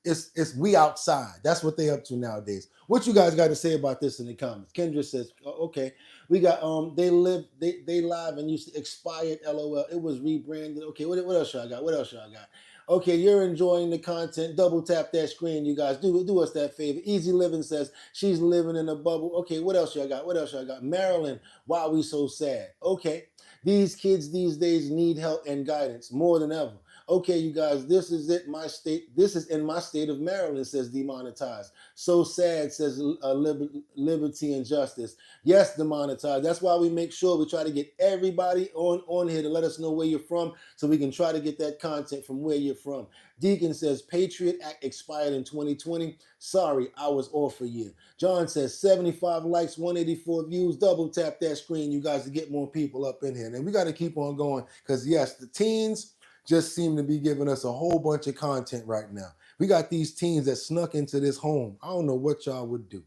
it's we outside. That's what they up to nowadays. What you guys got to say about this in the comments? Kendra says, okay, we got they live and used to expired, LOL. It was rebranded. Okay, what else y'all got? What else y'all got? Okay, you're enjoying the content. Double tap that screen, you guys. Do us that favor. Easy Living says she's living in a bubble. Okay, what else y'all got? What else y'all got? Maryland, why we so sad? Okay, these kids these days need help and guidance more than ever. Okay, you guys, this is it. My state. This is in my state of Maryland, says Demonetized. So sad, says Liberty and Justice. Yes, Demonetized. That's why we make sure we try to get everybody on here to let us know where you're from, so we can try to get that content from where you're from. Deacon says Patriot Act expired in 2020. Sorry, I was off a year. John says 75 likes, 184 views. Double tap that screen, you guys, to get more people up in here. And we got to keep on going because yes, the teens just seem to be giving us a whole bunch of content right now. We got these teens that snuck into this home. I don't know what y'all would do.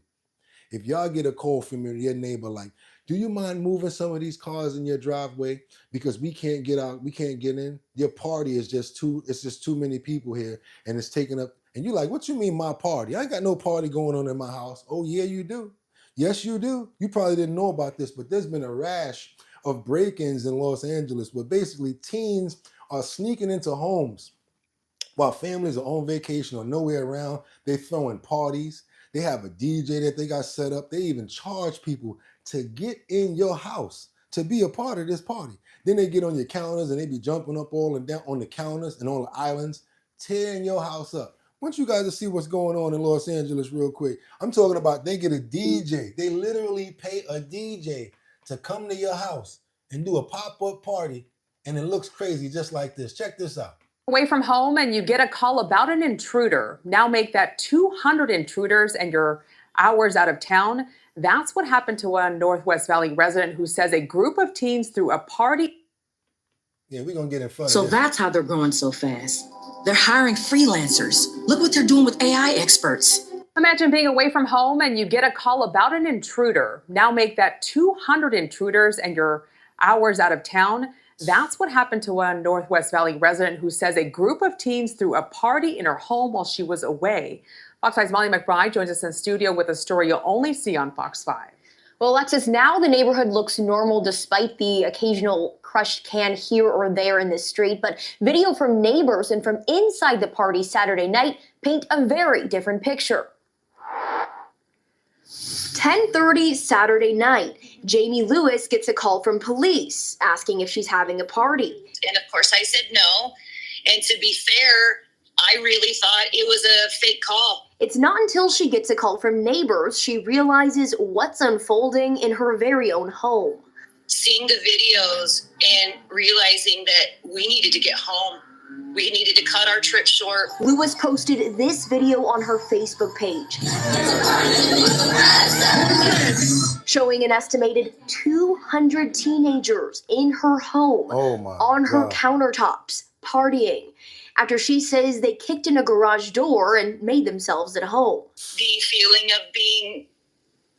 If y'all get a call from your neighbor like, do you mind moving some of these cars in your driveway because we can't get out, we can't get in? Your party is just too many people here and it's taking up. And you're like, what you mean my party? I ain't got no party going on in my house. Oh yeah, you do. Yes, you do. You probably didn't know about this, but there's been a rash of break-ins in Los Angeles where basically teens are sneaking into homes while families are on vacation or nowhere around. They throwing parties. They have a DJ that they got set up. They even charge people to get in your house to be a part of this party. Then they get on your counters and they be jumping up all and down on the counters and on the islands, tearing your house up. I want you guys to see what's going on in Los Angeles real quick. I'm talking about they get a DJ. They literally pay a DJ to come to your house and do a pop-up party. And it looks crazy just like this. Check this out. Away from home and you get a call about an intruder. Now make that 200 intruders and you're hours out of town. That's what happened to one Northwest Valley resident who says a group of teens threw a party. Yeah, we're going to get in front So of this. that's how they're growing so fast. They're hiring freelancers. Look what they're doing with AI experts. Imagine being away from home and you get a call about an intruder. Now make that 200 intruders and you're hours out of town. That's what happened to one Northwest Valley resident who says a group of teens threw a party in her home while she was away. Fox 5's Molly McBride joins us in studio with a story you'll only see on Fox 5. Well, Alexis, now the neighborhood looks normal despite the occasional crushed can here or there in the street. But video from neighbors and from inside the party Saturday night paint a very different picture. 10:30 Saturday night, Jamie Lewis gets a call from police asking if she's having a party. And of course I said no. And to be fair, I really thought it was a fake call. It's not until she gets a call from neighbors she realizes what's unfolding in her very own home. Seeing the videos and realizing that we needed to get home. We needed to cut our trip short. Lewis posted this video on her Facebook page. showing an estimated 200 teenagers in her home on her countertops, partying, after she says they kicked in a garage door and made themselves at home. The feeling of being,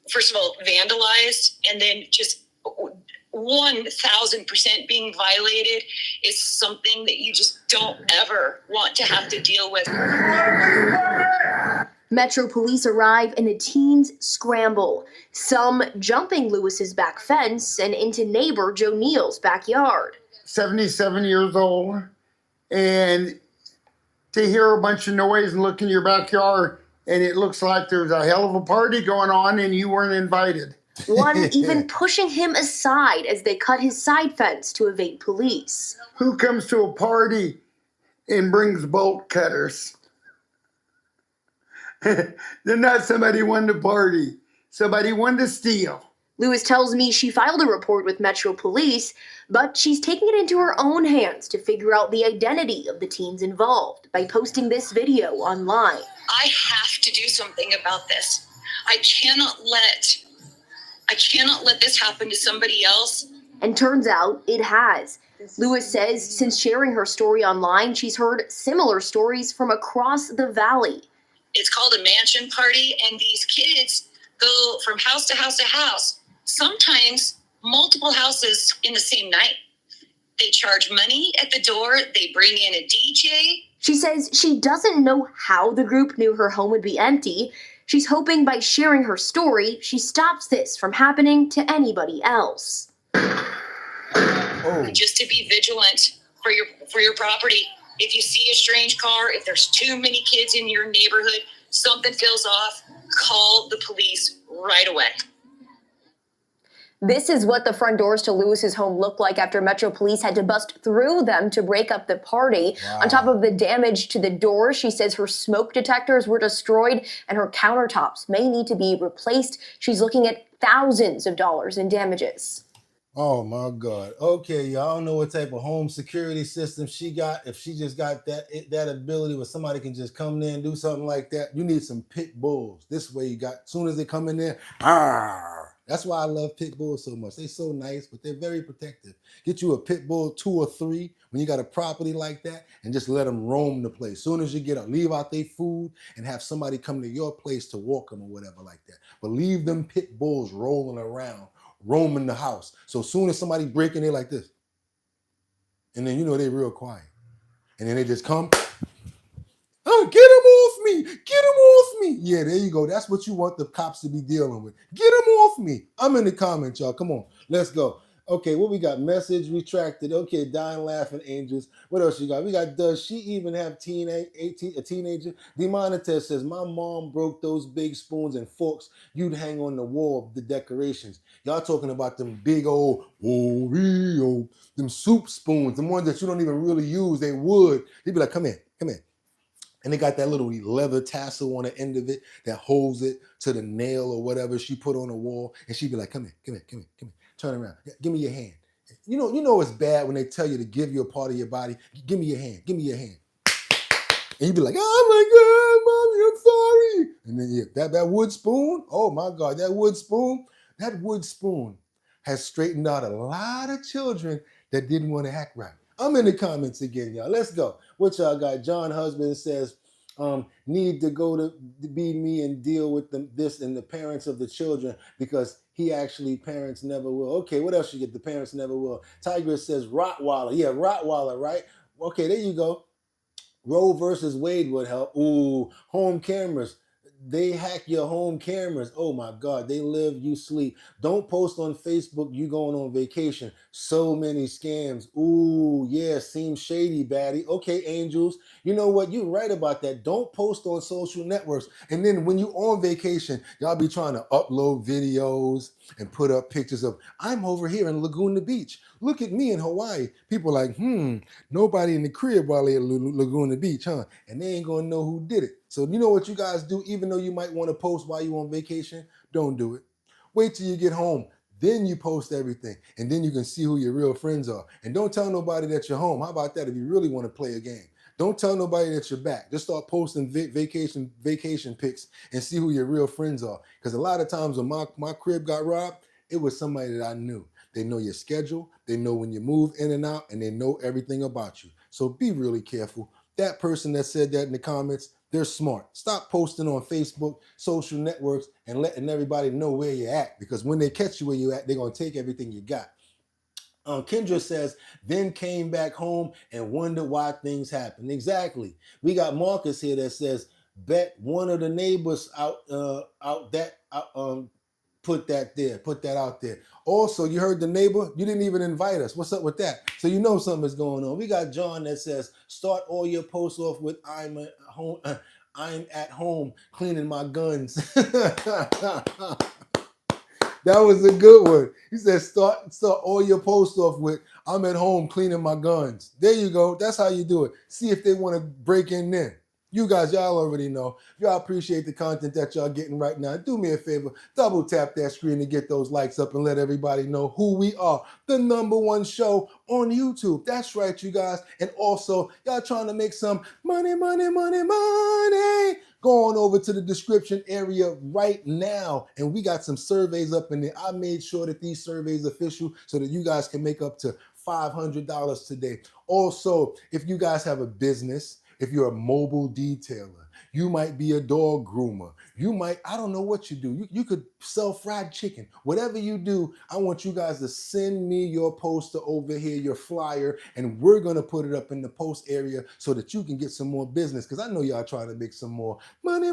first of all, vandalized, and then just 1,000% being violated is something that you just don't ever want to have to deal with. Metro Police arrive and the teens scramble, some jumping Lewis's back fence and into neighbor Joe Neal's backyard. 77 years old, and to hear a bunch of noise and look in your backyard and it looks like there's a hell of a party going on and you weren't invited. One even pushing him aside as they cut his side fence to evade police. Who comes to a party and brings bolt cutters? They're not somebody wanting to party. Somebody wanting to steal. Lewis tells me she filed a report with Metro Police, but she's taking it into her own hands to figure out the identity of the teens involved by posting this video online. I have to do something about this. I cannot let this happen to somebody else. And turns out it has. Lewis says since sharing her story online, she's heard similar stories from across the valley. It's called a mansion party, and these kids go from house to house to house, sometimes multiple houses in the same night. They charge money at the door. They bring in a DJ. She says she doesn't know how the group knew her home would be empty. She's hoping by sharing her story, she stops this from happening to anybody else. Just to be vigilant for your property. If you see a strange car, if there's too many kids in your neighborhood, something feels off, call the police right away. This is what the front doors to Lewis's home looked like after Metro Police had to bust through them to break up the party. Wow. On top of the damage to the doors, she says her smoke detectors were destroyed and her countertops may need to be replaced. She's looking at thousands of dollars in damages. Oh my God. Okay, y'all don't know what type of home security system she got. If she just got that ability where somebody can just come in and do something like that, you need some pit bulls. This way you got, as soon as they come in there, that's why I love pit bulls so much. They're so nice, but they're very protective. Get you a pit bull 2 or 3 when you got a property like that and just let them roam the place. As soon as you get up, leave out their food and have somebody come to your place to walk them or whatever like that. But leave them pit bulls rolling around, roaming the house. So as soon as somebody break in, they like this. And then you know they real quiet. And then they just come, oh, get him off me, get him off me. Yeah, there you go. That's what you want the cops to be dealing with. Get him off me. I'm in the comments, y'all. Come on, let's go. Okay, what we got? Message retracted. Okay, dying laughing angels. What else you got? We got, does she even have a teenager? Demonetess says, my mom broke those big spoons and forks you'd hang on the wall of the decorations. Y'all talking about them big old Oreo, them soup spoons, the ones that you don't even really use. They would. They'd be like, come here, come here. And they got that little leather tassel on the end of it that holds it to the nail or whatever she put on the wall. And she'd be like, come here, come here, come here, come here. Turn around. Give me your hand. You know it's bad when they tell you to give you a part of your body. Give me your hand. Give me your hand. And you'd be like, oh my God, Mommy, I'm sorry. And then that wood spoon, oh my God, that wood spoon has straightened out a lot of children that didn't want to act right. I'm in the comments again, y'all. Let's go. What y'all got? John Husband says, need to go to be me and deal with this and the parents of the children because he actually, parents never will. Okay, what else you get? The parents never will. Tigress says Rottweiler. Yeah, Rottweiler, right? Okay, there you go. Roe versus Wade would help. Ooh, home cameras. They hack your home cameras. Oh my God, they live, you sleep. Don't post on Facebook you going on vacation. So many scams. Ooh, yeah, seems shady, baddie. Okay, angels, you know what? You're right about that. Don't post on social networks. And then when you on vacation, y'all be trying to upload videos and put up pictures of, I'm over here in Laguna Beach. Look at me in Hawaii. People like, nobody in the crib while they're at Laguna Beach, huh? And they ain't gonna know who did it. So you know what you guys do, even though you might want to post while you're on vacation, don't do it. Wait till you get home. Then you post everything. And then you can see who your real friends are. And don't tell nobody that you're home. How about that if you really want to play a game? Don't tell nobody that you're back. Just start posting vacation pics and see who your real friends are. Because a lot of times when my crib got robbed, it was somebody that I knew. They know your schedule, they know when you move in and out, and they know everything about you. So be really careful. That person that said that in the comments, they're smart. Stop posting on Facebook, social networks, and letting everybody know where you're at. Because when they catch you where you're at, they're going to take everything you got. Kendra says, then came back home and wondered why things happened. Exactly. We got Marcus here that says, bet one of the neighbors put that out there. Also, you heard the neighbor, you didn't even invite us. What's up with that? So you know something is going on. We got John that says, start all your posts off with I'm at home cleaning my guns. That was a good one. He said, start all your posts off with, I'm at home cleaning my guns. There you go. That's how you do it. See if they want to break in then. You guys, y'all already know. If y'all appreciate the content that y'all getting right now, do me a favor, double tap that screen to get those likes up and let everybody know who we are. The #1 show on YouTube. That's right, you guys. And also, y'all trying to make some money. Go on over to the description area right now. And we got some surveys up in there. I made sure that these surveys are official so that you guys can make up to $500 today. Also, if you guys have a business, if you're a mobile detailer, you might be a dog groomer. You might, I don't know what you do. You could sell fried chicken. Whatever you do, I want you guys to send me your poster over here, your flyer, and we're going to put it up in the post area so that you can get some more business because I know y'all trying to make some more money.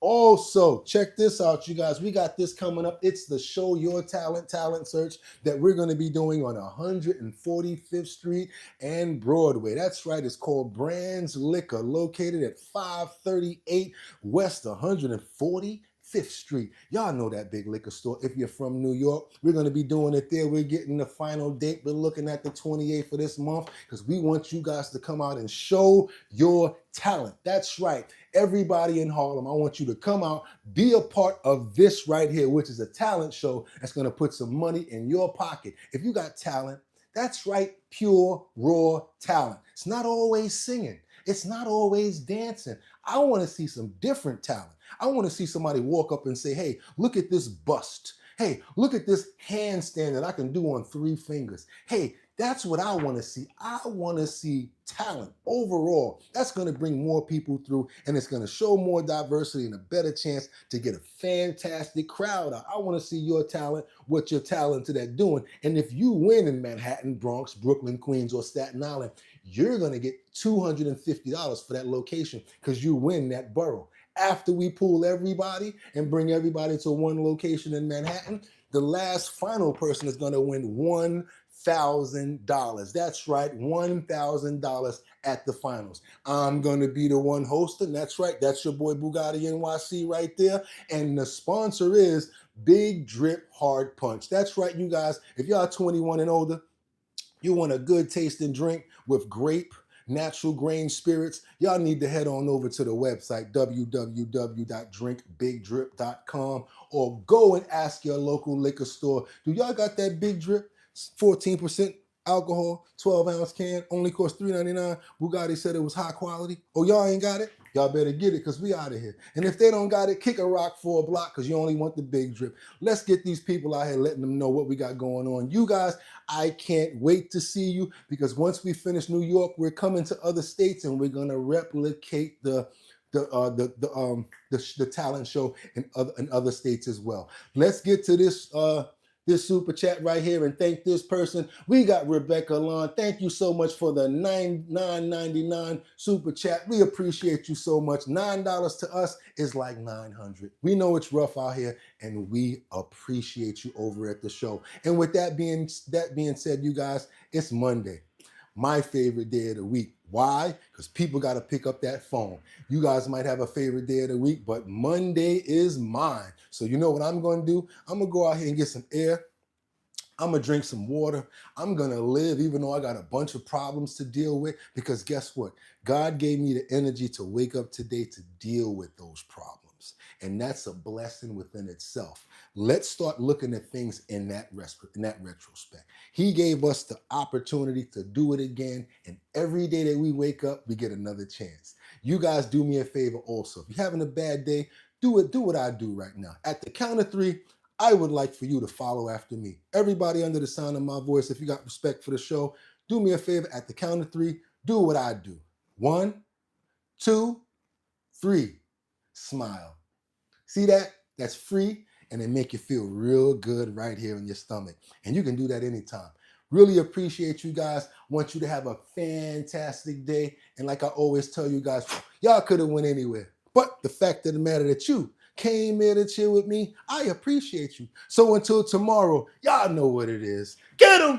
Also, check this out, you guys. We got this coming up. It's the Show Your Talent search that we're going to be doing on 145th Street and Broadway. That's right. It's called Brands Liquor, located at 538 West 145th Street. Y'all know that big liquor store. If you're from New York, we're going to be doing it there. We're getting the final date. We're looking at the 28th of this month because we want you guys to come out and show your talent. That's right. Everybody in Harlem, I want you to come out, be a part of this right here, which is a talent show that's going to put some money in your pocket. If you got talent, that's right, pure, raw talent. It's not always singing. It's not always dancing. I want to see some different talent. I want to see somebody walk up and say, hey, look at this bust. Hey, look at this handstand that I can do on 3 fingers. Hey, that's what I want to see. I want to see talent overall. That's going to bring more people through, and it's going to show more diversity and a better chance to get a fantastic crowd out. I want to see your talent, what you're talented at doing. And if you win in Manhattan, Bronx, Brooklyn, Queens, or Staten Island, you're going to get $250 for that location because you win that borough. After we pool everybody and bring everybody to one location in Manhattan, the last final person is going to win $1,000. That's right, $1,000 at the finals. I'm going to be the one hosting. That's right, that's your boy BOOGOTTINYC right there. And the sponsor is Big Drip Hard Punch. That's right, you guys. If y'all 21 and older, you want a good tasting drink with grape, natural grain spirits, y'all need to head on over to the website, www.drinkbigdrip.com, or go and ask your local liquor store, do y'all got that Big Drip? 14% alcohol, 12-ounce can, only cost $3.99. Bugatti said it was high quality. Oh, y'all ain't got it? Y'all better get it because we out of here. And if they don't got it, kick a rock for a block because you only want the Big Drip. Let's get these people out here, letting them know what we got going on. You guys, I can't wait to see you because once we finish New York, we're coming to other states and we're gonna replicate the talent show in other states as well. Let's get to this super chat right here and thank this person. We got Rebecca Lon. Thank you so much for the $9.99 super chat. We appreciate you so much. $9 to us is like $900. We know it's rough out here and we appreciate you over at the show. And with that being said, you guys, it's Monday. My favorite day of the week. Why? Because people got to pick up that phone. You guys might have a favorite day of the week, but Monday is mine. So you know what I'm going to do? I'm going to go out here and get some air. I'm going to drink some water. I'm going to live even though I got a bunch of problems to deal with because guess what? God gave me the energy to wake up today to deal with those problems. problems. And that's a blessing within itself. Let's start looking at things in that retrospect. He gave us the opportunity to do it again. And every day that we wake up, we get another chance. You guys do me a favor also. If you're having a bad day, do what I do right now. At the count of 3, I would like for you to follow after me. Everybody under the sound of my voice, if you got respect for the show, do me a favor. At the count of 3, do what I do. 1, 2, 3. Smile. See that? That's free, and it make you feel real good right here in your stomach. And you can do that anytime. Really appreciate you guys. Want you to have a fantastic day. And like I always tell you guys, y'all could have went anywhere. But the fact of the matter that you came here to chill with me, I appreciate you. So until tomorrow, y'all know what it is. Get 'em!